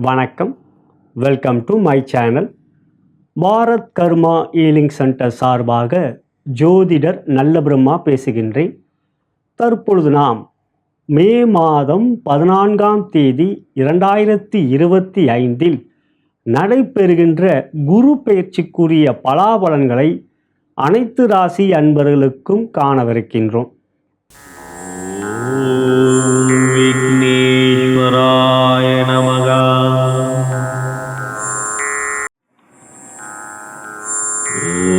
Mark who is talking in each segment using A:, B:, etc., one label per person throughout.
A: வணக்கம், welcome to my channel. Bharat karma healing centre சார்பாக ஜோதிடர் நல்ல பிரம்மா பேசுகின்றேன். தற்பொழுது நாம் மே மாதம் 14ஆம் தேதி 2025 நடைபெறுகின்ற குரு பெயர்ச்சிக்குரிய பலாபலன்களை அனைத்து ராசி அன்பர்களுக்கும் காணவிருக்கின்றோம்.
B: விக்னேஸ்வராய நமக.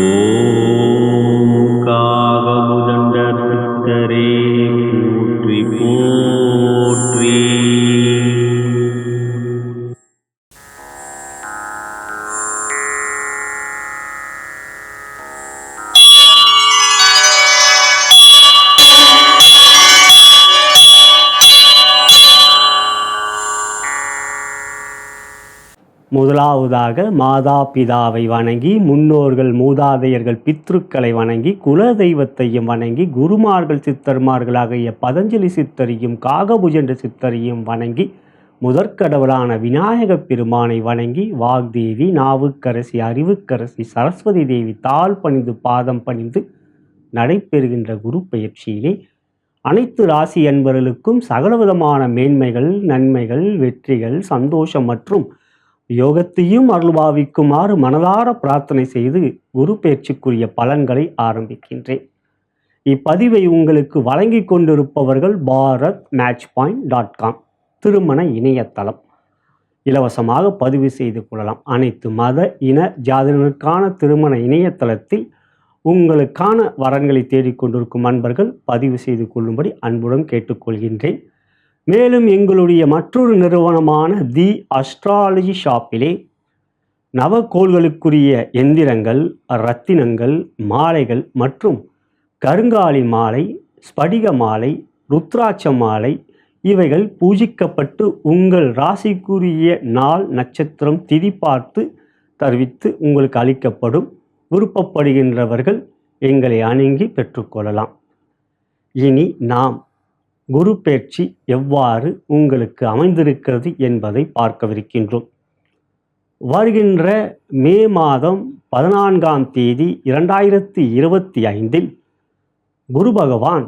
B: ஓம் காகபுதண்ட சித்தரே போற்றி போற்றி.
A: முதலாவதாக மாதா பிதாவை வணங்கி, முன்னோர்கள் மூதாதையர்கள் பித்ருக்களை வணங்கி, குல தெய்வத்தையும் வணங்கி, குருமார்கள் சித்தர்மார்களாகிய பதஞ்சலி சித்தரையும் காகபுஜண்ட சித்தரையும் வணங்கி, முதற்கடவுளான விநாயகப் பெருமானை வணங்கி, வாக்தேவி, நாவுக்கரசி, அறிவுக்கரசி, சரஸ்வதி தேவி தாழ் பணிந்து பாதம் பணிந்து நடைபெறுகின்ற குரு பெயர்ச்சியிலே அனைத்து ராசி அன்பர்களுக்கும் சகலவிதமான மேன்மைகள், நன்மைகள், வெற்றிகள், சந்தோஷம் மற்றும் யோகத்தையும் அருள்பாவிக்குமாறு மனதார பிரார்த்தனை செய்து குரு பெயர்ச்சிக்குரிய பலன்களை ஆரம்பிக்கின்றேன். இப்பதிவை உங்களுக்கு வழங்கி கொண்டிருப்பவர்கள் bharatmatchpoint.com திருமண இணையதளம். இலவசமாக பதிவு செய்து கொள்ளலாம். அனைத்து மத இன ஜாதியினருக்கான திருமண இணையதளத்தில் உங்களுக்கான வரன்களை தேடிக்கொண்டிருக்கும் அன்பர்கள் பதிவு செய்து கொள்ளும்படி அன்புடன் கேட்டுக்கொள்கின்றேன். மேலும் எங்களுடைய மற்றொரு நிறுவனமான தி அஸ்ட்ராலஜி ஷாப்பிலே நவக்கோள்களுக்குரிய எந்திரங்கள், ரத்தினங்கள், மாலைகள் மற்றும் கருங்காலி மாலை, ஸ்படிக மாலை, ருத்ராட்ச மாலை இவைகள் பூஜிக்கப்பட்டு உங்கள் ராசிக்குரிய நாள், நட்சத்திரம், திதி பார்த்து தெரிவித்து உங்களுக்கு அளிக்கப்படும். விருப்பப்படுகின்றவர்கள் எங்களை அணுகி பெற்றுக்கொள்ளலாம். இனி நாம் குரு பெயர்ச்சி எவ்வாறு உங்களுக்கு அமைந்திருக்கிறது என்பதை பார்க்கவிருக்கின்றோம். வருகின்ற மே மாதம் 14ஆம் தேதி 2025 குரு பகவான்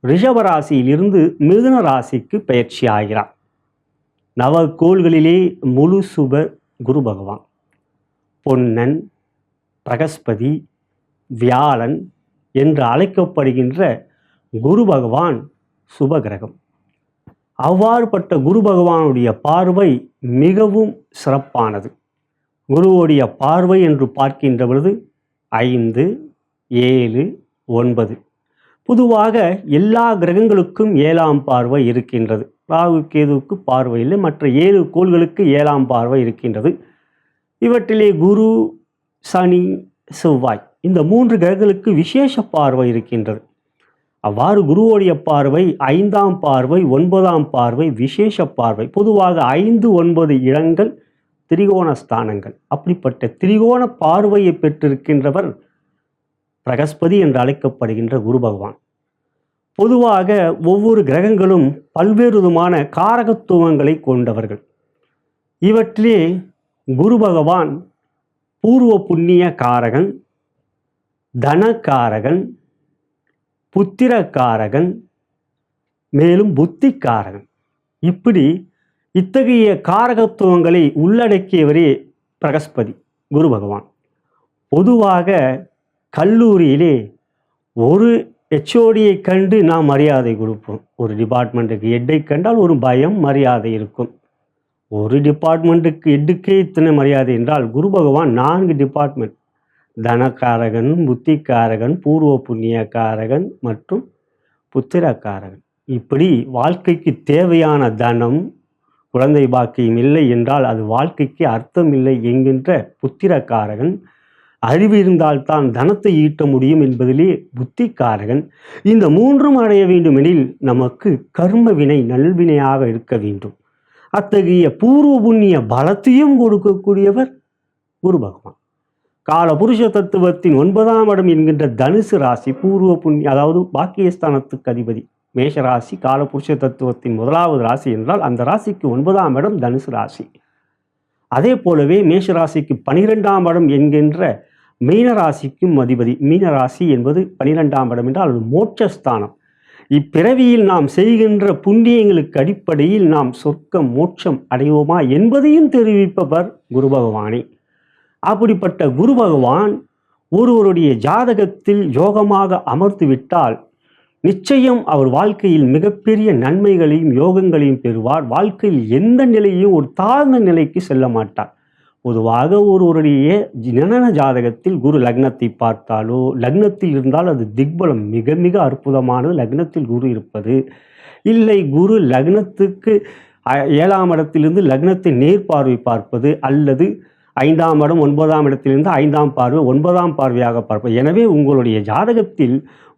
A: ரிஷபராசியிலிருந்து மிதுன ராசிக்கு பயிற்சி ஆகிறார். நவக்கோள்களிலே முழு சுப குரு பகவான். பொன்னன், பிரகஸ்பதி, வியாழன் என்று அழைக்கப்படுகின்ற குரு பகவான் சுபகிரகம். அவ்வாறுபட்ட குரு பகவானுடைய பார்வை மிகவும் சிறப்பானது. குருவுடைய பார்வை என்று பார்க்கின்ற பொழுது 5, 7, 9 பொதுவாக எல்லா கிரகங்களுக்கும் 7ஆம் பார்வை இருக்கின்றது. ராகு கேதுவுக்கு பார்வை இல்லை, மற்ற 7 கோள்களுக்கு 7ஆம் பார்வை இருக்கின்றது. இவற்றிலே குரு, சனி, செவ்வாய் இந்த 3 கிரகங்களுக்கு விசேஷ பார்வை இருக்கின்றது. அவ்வாறு குருவோடைய பார்வை 5ஆம் பார்வை, 9ஆம் பார்வை விசேஷ பார்வை. பொதுவாக 5, 9 இடங்கள் திரிகோண ஸ்தானங்கள். அப்படிப்பட்ட திரிகோண பார்வையை பெற்றிருக்கின்றவர் பிரகஸ்பதி என்று அழைக்கப்படுகின்ற குரு பகவான். பொதுவாக ஒவ்வொரு கிரகங்களும் பல்வேறு விதமான காரகத்துவங்களை கொண்டவர்கள். இவற்றிலே குரு பகவான் பூர்வ புண்ணிய காரகன், தனக்காரகன், புத்திரக்காரகன், மேலும் புத்திக்காரகன். இப்படி இத்தகைய காரகத்துவங்களை உள்ளடக்கியவரே பிரகஸ்பதி குரு பகவான். பொதுவாக கல்லூரியிலே ஒரு ஹெச்ஓடியை கண்டு நாம் மரியாதை கொடுப்போம். ஒரு டிபார்ட்மெண்ட்டுக்கு ஹெட்டை கண்டால் ஒரு பயம், மரியாதை இருக்கும். ஒரு டிபார்ட்மெண்ட்டுக்கு ஹெட்டுக்கே இத்தனை மரியாதை என்றால் குரு பகவான் 4 டிபார்ட்மெண்ட், தனக்காரகன், புத்திக்காரகன், பூர்வ புண்ணியக்காரகன் மற்றும் புத்திரக்காரகன். இப்படி வாழ்க்கைக்கு தேவையான தனம், குழந்தை பாக்கியம் இல்லை என்றால் அது வாழ்க்கைக்கு அர்த்தம் இல்லை என்கின்ற புத்திரக்காரகன், அறிவு இருந்தால்தான் தனத்தை ஈட்ட முடியும் என்பதிலே புத்திக்காரகன். இந்த 3ம் அடைய வேண்டுமெனில் நமக்கு கர்ம வினை நல்வினையாக இருக்க வேண்டும். அத்தகைய பூர்வ புண்ணிய பலத்தையும் கொடுக்கக்கூடியவர் குரு பகவான். காலபுருஷ தத்துவத்தின் 9ஆம் இடம் என்கின்ற தனுசு ராசி பூர்வ புண்ணிய, அதாவது பாக்கியஸ்தானத்துக்கு அதிபதி மேஷராசி காலபுருஷ தத்துவத்தின் முதலாவது ராசி என்றால் அந்த ராசிக்கு 9ஆம் இடம் தனுசு ராசி. அதே போலவே மேஷராசிக்கு 12ஆம் இடம் என்கின்ற மீனராசிக்கும் அதிபதி. மீனராசி என்பது 12ஆம் இடம் என்றால் அது மோட்சஸ்தானம். இப்பிறவியில் நாம் செய்கின்ற புண்ணியங்களுக்கு அடிப்படையில் நாம் சொர்க்கம் மோட்சம் அடைவோமா என்பதையும் தெரிவிப்பவர் குரு பகவானே. அப்படிப்பட்ட குரு பகவான் ஒருவருடைய ஜாதகத்தில் யோகமாக அமர்ந்து விட்டால் நிச்சயம் அவர் வாழ்க்கையில் மிகப்பெரிய நன்மைகளையும் யோகங்களையும் பெறுவார். வாழ்க்கையில் எந்த நிலையும் ஒரு தாழ்ந்த நிலைக்கு செல்ல மாட்டார். பொதுவாக ஒருவருடைய ஜனன ஜாதகத்தில் குரு லக்னத்தை பார்த்தாலோ, லக்னத்தில் இருந்தால் அது திக்பலம் மிக மிக அற்புதமானது. லக்னத்தில் குரு இருப்பது இல்லை, குரு லக்னத்துக்கு 7ஆம் இடத்திலிருந்து லக்னத்தை நேர்பார்வை பார்ப்பது, அல்லது 5ஆம் இடம் 9ஆம் இடத்திலிருந்து 5ஆம் பார்வை 9ஆம் பார்வையாக பார்ப்பது. எனவே உங்களுடைய ஜாதகத்தில்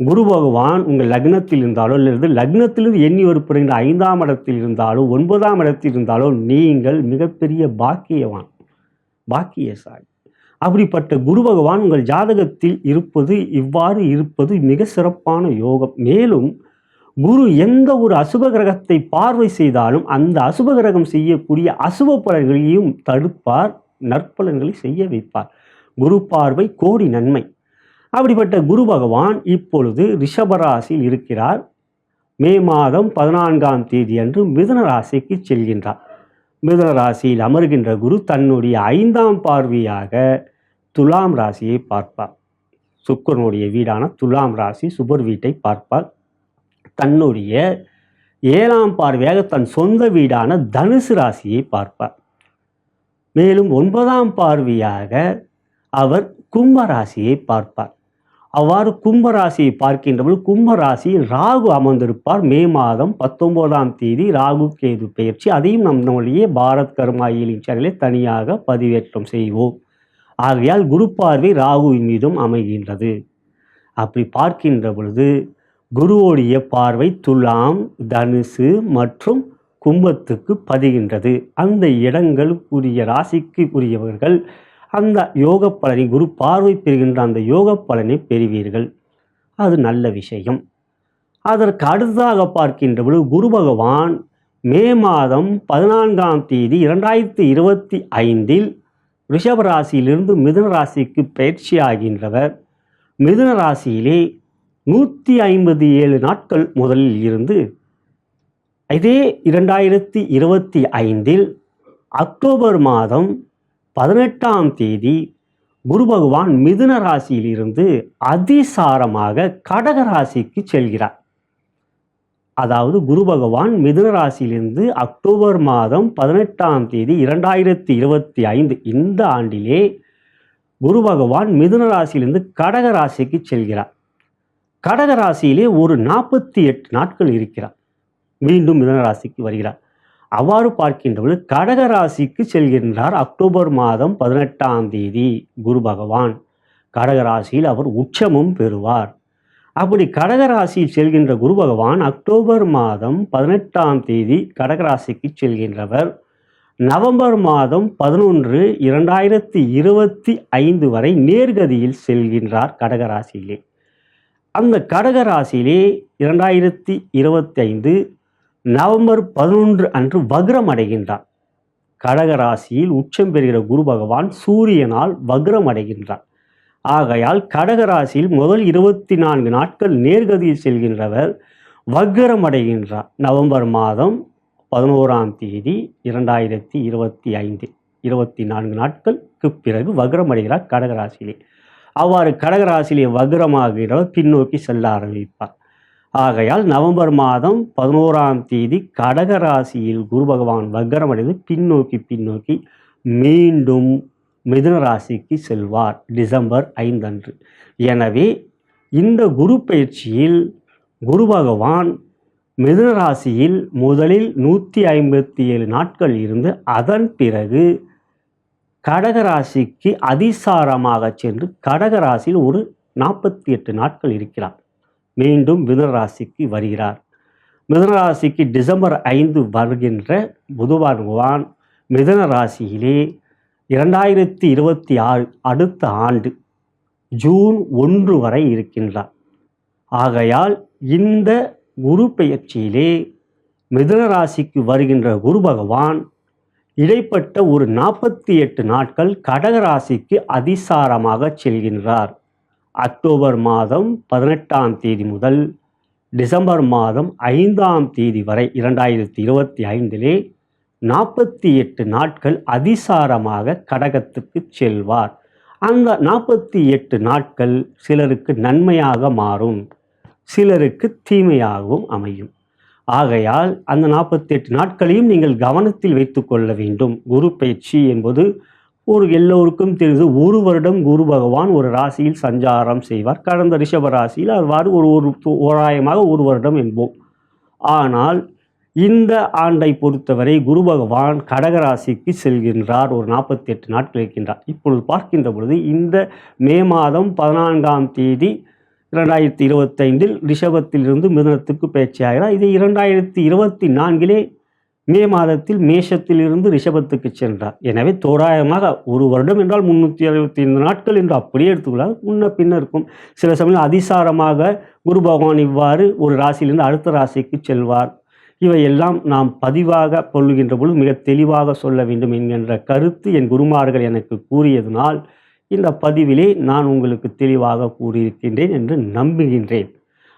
A: குரு பகவான் உங்கள் லக்னத்தில் இருந்தாலோ, அல்லது லக்னத்திலிருந்து எண்ணி வருப்புகின்ற 5ஆம் இடத்தில் இருந்தாலோ 9ஆம் இடத்தில் இருந்தாலோ நீங்கள் மிகப்பெரிய பாக்கியசாலி. அப்படிப்பட்ட குரு பகவான் உங்கள் ஜாதகத்தில் இவ்வாறு இருப்பது மிக சிறப்பான யோகம். மேலும் குரு எந்த ஒரு அசுப கிரகத்தை பார்வை செய்தாலும் அந்த அசுப கிரகம் செய்யக்கூடிய அசுப பலன்களையும் தடுப்பார், நற்பலன்களை செய்ய வைப்பார். குரு பார்வை கோடி நன்மை. அப்படிப்பட்ட குரு பகவான் இப்பொழுது ரிஷபராசியில் இருக்கிறார். மே மாதம் 14ஆம் தேதி அன்று மிதுன ராசிக்கு செல்கின்றார். மிதுன ராசியில் அமர்கின்ற குரு தன்னுடைய 5ஆம் பார்வையாக துலாம் ராசியை பார்ப்பார். சுக்கிரனுடைய வீடான துலாம் ராசி சுபர் வீட்டை பார்ப்பார். தன்னுடைய 7ஆம் பார்வையாக தன் சொந்த வீடான தனுசு ராசியை பார்ப்பார். மேலும் 9ஆம் பார்வையாக அவர் கும்பராசியை பார்ப்பார். அவ்வாறு கும்பராசியை பார்க்கின்றபோது கும்பராசியில் ராகு அமர்ந்திருப்பார். மே மாதம் 19ஆம் தேதி ராகு கேது பெயர்ச்சி. அதையும் நம்முடைய பாரத் கர்மா ஹீலிங் சேனலில் தனியாக பதிவேற்றம் செய்வோம். ஆகையால் குரு பார்வை ராகுவின் மீதும் அமைகின்றது. அப்படி பார்க்கின்ற பொழுது குருவோடைய பார்வை துலாம், தனுசு மற்றும் கும்பத்துக்கு பதிகின்றது. அந்த இடங்களுக்குரிய ராசிக்கு உரியவர்கள் அந்த யோக பலனை, குரு பார்வை பெறுகின்ற அந்த யோக பலனை பெறுவீர்கள். அது நல்ல விஷயம். அதற்கு அடுத்ததாக பார்க்கின்ற பொழுது குரு பகவான் மே மாதம் 14ஆம் தேதி 2025 ரிஷபராசியிலிருந்து மிதுன ராசிக்கு பயிற்சி ஆகின்றவர். மிதுன ராசியிலே 157 நாட்கள் முதலில் இருந்து இதே 2025 அக்டோபர் மாதம் 18ஆம் தேதி குரு பகவான் மிதுன ராசியிலிருந்து அதிசாரமாக கடக ராசிக்கு செல்கிறார். அதாவது குரு பகவான் மிதுன ராசியிலிருந்து அக்டோபர் மாதம் 18ஆம் தேதி 2025 இந்த ஆண்டிலே குரு பகவான் மிதுன ராசியிலிருந்து கடக ராசிக்கு செல்கிறார். கடக ராசியிலே ஒரு 48 நாட்கள் இருக்கிறார். மீண்டும் மிதுன ராசிக்கு வருகிறார். அவ்வாறு பார்க்கின்றபோது கடக ராசிக்கு செல்கின்றார். அக்டோபர் மாதம் 18ஆம் தேதி குரு பகவான் கடக ராசியில் அவர் உச்சமும் பெறுவார். அப்படி கடகராசியில் செல்கின்ற குரு பகவான் அக்டோபர் மாதம் 18ஆம் தேதி கடகராசிக்கு செல்கின்றவர். நவம்பர் மாதம் 11 2025 வரை நேர்கதியில் செல்கின்றார் கடகராசியிலே. அந்த கடகராசியிலே 2025 நவம்பர் 11 அன்று வக்ரம் அடைகின்றார். கடகராசியில் உச்சம் பெறுகிற குரு பகவான் சூரியனால் வக்ரம் அடைகின்றார். ஆகையால் கடகராசியில் முதல் 24 நாட்கள் நேர்கதியில் செல்கின்றவர் வக்ரம் அடைகின்றார். நவம்பர் மாதம் 11ஆம் தேதி 2025 24 நாட்களுக்கு பிறகு வக்ரம் அடைகிறார் கடகராசியிலே. அவ்வாறு கடகராசியிலே வக்ரமாகிறவர் பின்னோக்கி செல்ல ஆரம்பிப்பார். ஆகையால் நவம்பர் மாதம் 11ஆம் தேதி கடகராசியில் குரு பகவான் வக்ரம் அடைந்து பின்னோக்கி மீண்டும் மிதுன ராசிக்கு செல்வார் டிசம்பர் 5 அன்று. எனவே இந்த குரு பயிற்சியில் குரு பகவான் மிதுன ராசியில் முதலில் 157 நாட்கள் இருந்து அதன் பிறகு கடகராசிக்கு அதிசாரமாக சென்று கடகராசியில் ஒரு 48 நாட்கள் இருக்கிறார். மீண்டும் மிதுன ராசிக்கு வருகிறார். மிதுன ராசிக்கு டிசம்பர் 5 வருகின்ற புத பகவான் மிதுன ராசியிலே 2026 அடுத்த ஆண்டு ஜூன் 1 வரை இருக்கின்றார். ஆகையால் இந்த குரு பெயர்ச்சியிலே மிதுன ராசிக்கு வருகின்ற குரு பகவான் இடைப்பட்ட ஒரு 48 நாட்கள் கடகராசிக்கு அதிசாரமாக செல்கின்றார். அக்டோபர் மாதம் 18ஆம் தேதி முதல் டிசம்பர் மாதம் 5ஆம் தேதி வரை 2025 48 நாட்கள் அதிசாரமாக கடகத்துக்கு செல்வார். அந்த 48 நாட்கள் சிலருக்கு நன்மையாக மாறும், சிலருக்கு தீமையாகவும் அமையும். ஆகையால் அந்த 48 நாட்களையும் நீங்கள் கவனத்தில் வைத்து கொள்ள வேண்டும். குரு பயிற்சி என்பது எல்லோருக்கும் தெரிந்து ஒரு வருடம் குரு பகவான் ஒரு ராசியில் சஞ்சாரம் செய்வார். கடந்த ரிஷப ராசியில் அவ்வாறு தோராயமாக ஒரு வருடம் என்போம். ஆனால் இந்த ஆண்டை பொறுத்தவரை குரு பகவான் கடகராசிக்கு செல்கின்றார், ஒரு 48 நாட்கள் இருக்கின்றார். இப்பொழுது பார்க்கின்ற பொழுது இந்த மே மாதம் 14ஆம் தேதி 2025 ரிஷபத்திலிருந்து மிதுனத்துக்கு பயிற்சியாகிறார். இது 2024 மே மாதத்தில் மேஷத்திலிருந்து ரிஷபத்துக்கு சென்றார். எனவே தோராயமாக ஒரு வருடம் என்றால் 365 நாட்கள் என்று அப்படியே எடுத்துக்கொள்ளார். முன்ன பின்ன இருக்கும். சில சமயம் அதிசாரமாக குரு பகவான் இவ்வாறு ஒரு ராசியிலிருந்து அடுத்த ராசிக்கு செல்வார். இவையெல்லாம் நாம் பதிவாக கொள்ளுகின்ற பொழுது மிக தெளிவாக சொல்ல வேண்டும் என்கின்ற கருத்து என் குருமார்கள் எனக்கு கூறியதனால் இந்த பதிவிலே நான் உங்களுக்கு தெளிவாக கூறியிருக்கின்றேன் என்று நம்புகின்றேன்.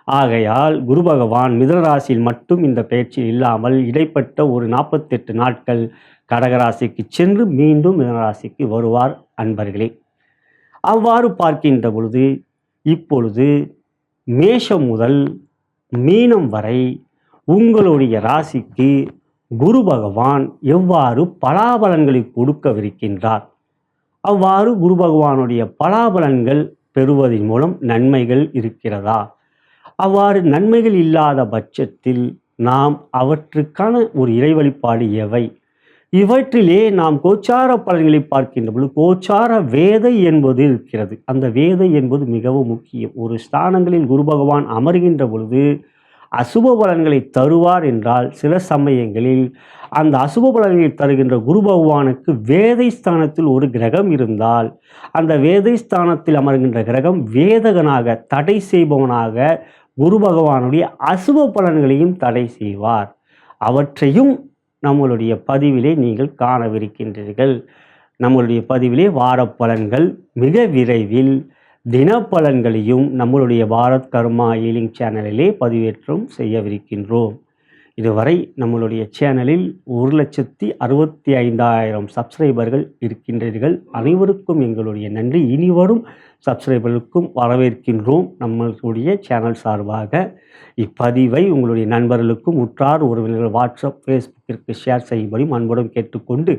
A: ஆகையால் குரு பகவான் மிதுன ராசியில் மட்டும் இந்த பயிற்சி இல்லாமல் இடைப்பட்ட ஒரு 48 நாட்கள் கடகராசிக்கு சென்று மீண்டும் மிதுன ராசிக்கு வருவார் அன்பர்களே. அவ்வாறு பார்க்கின்ற பொழுது இப்பொழுது மேஷம் முதல் மீனம் வரை உங்களுடைய ராசிக்கு குரு பகவான் எவ்வாறு பலாபலன்களை கொடுக்கவிருக்கின்றார், அவ்வாறு குரு பகவானுடைய பலாபலன்கள் பெறுவதன் மூலம் நன்மைகள் இருக்கிறதா, அவ்வாறு நன்மைகள் இல்லாத பட்சத்தில் நாம் அவற்றுக்கான ஒரு இறை வழிபாடு எவை, இவற்றிலே நாம் கோச்சார பலன்களை பார்க்கின்ற பொழுது கோச்சார வேதை என்பது இருக்கிறது. அந்த வேதை என்பது மிகவும் முக்கியம். ஒரு ஸ்தானங்களில் குரு பகவான் அமர்கின்ற பொழுது அசுப பலன்களை தருவார் என்றால் சில சமயங்களில் அந்த அசுப பலன்களை தருகின்ற குரு பகவானுக்கு வேதை ஸ்தானத்தில் ஒரு கிரகம் இருந்தால் அந்த வேதை ஸ்தானத்தில் அமர்கின்ற கிரகம் வேதகனாக தடை செய்பவனாக குரு பகவானுடைய அசுப பலன்களையும் தடை செய்வார். அவற்றையும் நம்மளுடைய பதிவிலே நீங்கள் காணவிருக்கின்றீர்கள். நம்மளுடைய பதிவிலே வாரப்பலன்கள் மிக விரைவில் தினப்பலன்களையும் நம்மளுடைய பாரத் கர்மா ஹீலிங் சேனலிலே பதிவேற்றம் செய்யவிருக்கின்றோம். இதுவரை நம்மளுடைய சேனலில் 1,65,000 சப்ஸ்கிரைபர்கள் இருக்கின்றீர்கள். அனைவருக்கும் எங்களுடைய நன்றி. இனிவரும் சப்ஸ்கிரைபர்களுக்கும் வரவேற்கின்றோம். நம்மளுடைய சேனல் சார்பாக இப்பதிவை உங்களுடைய நண்பர்களுக்கும் உற்றார் உறவினர்கள் வாட்ஸ்அப் ஃபேஸ்புக்கிற்கு ஷேர் செய்யும்படி அன்புடன் கேட்டுக்கொண்டு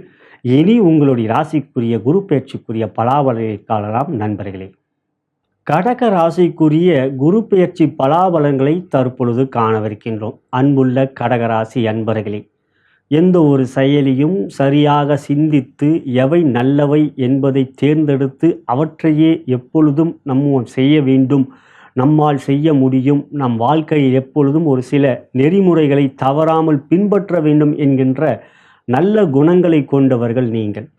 A: இனி உங்களுடைய ராசிக்குரிய குரு பயிற்சிக்குரிய பலாபலனை காணலாம் நண்பர்களே. கடக ராசிக்குரிய குரு பெயர்ச்சி பலாபலன்களை தற்பொழுது காணவிருக்கின்றோம். அன்புள்ள கடகராசி அன்பர்களே, எந்த ஒரு செயலியும் சரியாக சிந்தித்து எவை நல்லவை என்பதை தேர்ந்தெடுத்து அவற்றையே எப்பொழுதும் நம்ம செய்ய வேண்டும், நம்மால் செய்ய முடியும், நம் வாழ்க்கையில் எப்பொழுதும் ஒரு சில நெறிமுறைகளை தவறாமல் பின்பற்ற வேண்டும் என்கின்ற நல்ல குணங்களை கொண்டவர்கள் நீங்கள்.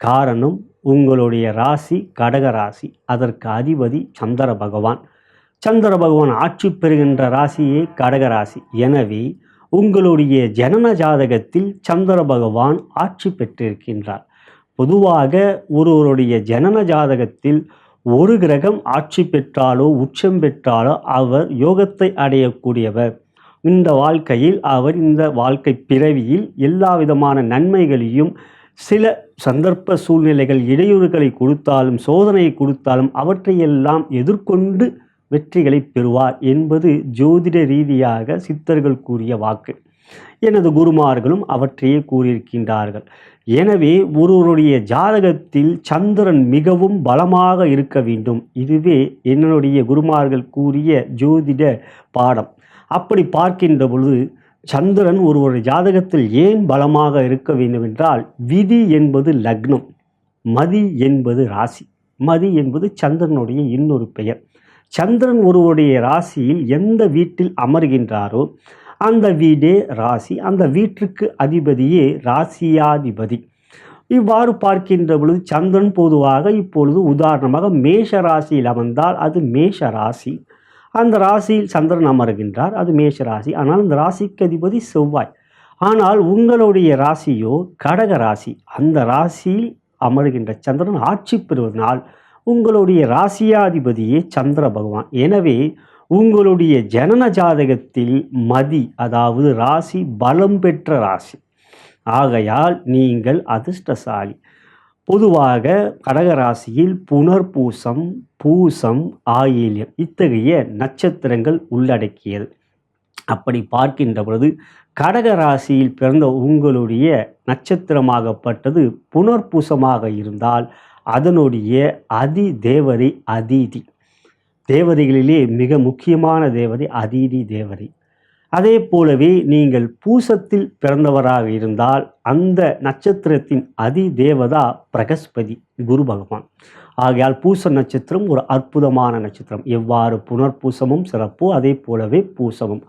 A: காரணம், உங்களுடைய ராசி கடக ராசி, அதற்கு அதிபதி சந்திர பகவான். சந்திர பகவான் ஆட்சி பெறுகின்ற ராசியே கடக ராசி. எனவே உங்களுடைய ஜனன ஜாதகத்தில் சந்திர பகவான் ஆட்சி பெற்றிருக்கின்றார். பொதுவாக ஒருவருடைய ஜனன ஜாதகத்தில் ஒரு கிரகம் ஆட்சி பெற்றாலோ உச்சம் பெற்றாலோ அவர் யோகத்தை அடையக்கூடியவர். இந்த வாழ்க்கையில் அவர் இந்த வாழ்க்கை பிறவியில் எல்லா விதமான நன்மைகளையும் சில சந்தர்ப்ப சூழ்நிலைகள் இடையூறுகளை கொடுத்தாலும் சோதனையை கொடுத்தாலும் அவற்றையெல்லாம் எதிர்கொண்டு வெற்றிகளை பெறுவார் என்பது ஜோதிட ரீதியாக சித்தர்கள் கூறிய வாக்கு. எனது குருமார்களும் அவற்றையே கூறியிருக்கின்றார்கள். எனவே ஒருவருடைய ஜாதகத்தில் சந்திரன் மிகவும் பலமாக இருக்க வேண்டும். இதுவே என்னுடைய குருமார்கள் கூறிய ஜோதிட பாடம். அப்படி பார்க்கின்ற பொழுது சந்திரன் ஒருவருடைய ஜாதகத்தில் ஏன் பலமாக இருக்க வேண்டும் என்றால், விதி என்பது லக்னம், மதி என்பது ராசி. மதி என்பது சந்திரனுடைய இன்னொரு பெயர். சந்திரன் ஒருவருடைய ராசியில் எந்த வீட்டில் அமர்கின்றாரோ அந்த வீடே ராசி, அந்த வீட்டிற்கு அதிபதியே ராசியாதிபதி. இவ்வாறு பார்க்கின்ற பொழுது சந்திரன் பொதுவாக இப்பொழுது உதாரணமாக மேஷ ராசியில் அமர்ந்தால் அது மேஷ ராசி. அந்த ராசியில் சந்திரன் அமர்கின்றார், அது மேஷ ராசி. ஆனால் அந்த ராசிக்கு அதிபதி செவ்வாய். ஆனால் உங்களுடைய ராசியோ கடக ராசி. அந்த ராசியில் அமர்கின்ற சந்திரன் ஆட்சி பெறுவதனால் உங்களுடைய ராசியாதிபதியே சந்திர பகவான். எனவே உங்களுடைய ஜனன ஜாதகத்தில் மதி, அதாவது ராசி பலம் பெற்ற ராசி. ஆகையால் நீங்கள் அதிர்ஷ்டசாலி. பொதுவாக கடகராசியில் புனர்பூசம், பூசம், ஆயில்யம் இத்தகைய நட்சத்திரங்கள் உள்ளடக்கியது. அப்படி பார்க்கின்ற பொழுது கடகராசியில் பிறந்த உங்களுடைய நட்சத்திரமாகப்பட்டது புனர்பூசமாக இருந்தால் அதனுடைய அதி தேவதை அதிதி. தேவதைகளிலே மிக முக்கியமான தேவதை அதிதி தேவதை. அதே போலவே நீங்கள் பூசத்தில் பிறந்தவராக இருந்தால் அந்த நட்சத்திரத்தின் அதி தேவதா பிரகஸ்பதி, குரு பகவான். ஆகையால் பூச நட்சத்திரம் ஒரு அற்புதமான நட்சத்திரம். எவ்வாறு புனர்பூசமும் சிறப்போ அதே போலவே பூசமும்.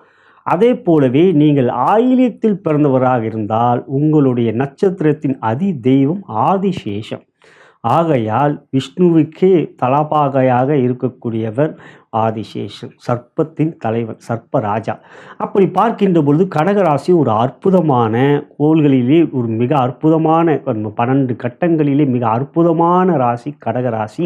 A: அதே போலவே நீங்கள் ஆயில்யத்தில் பிறந்தவராக இருந்தால் உங்களுடைய நட்சத்திரத்தின் அதி தெய்வம் ஆதிசேஷம். ஆகையால் விஷ்ணுவுக்கே தலபாகையாக இருக்கக்கூடியவர் ஆதிசேஷன், சர்ப்பத்தின் தலைவன், சர்ப்பராஜா. அப்படி பார்க்கின்ற பொழுது கடகராசி ஒரு அற்புதமான கோள்களிலே ஒரு மிக அற்புதமான 12 கட்டங்களிலே மிக அற்புதமான ராசி கடகராசி.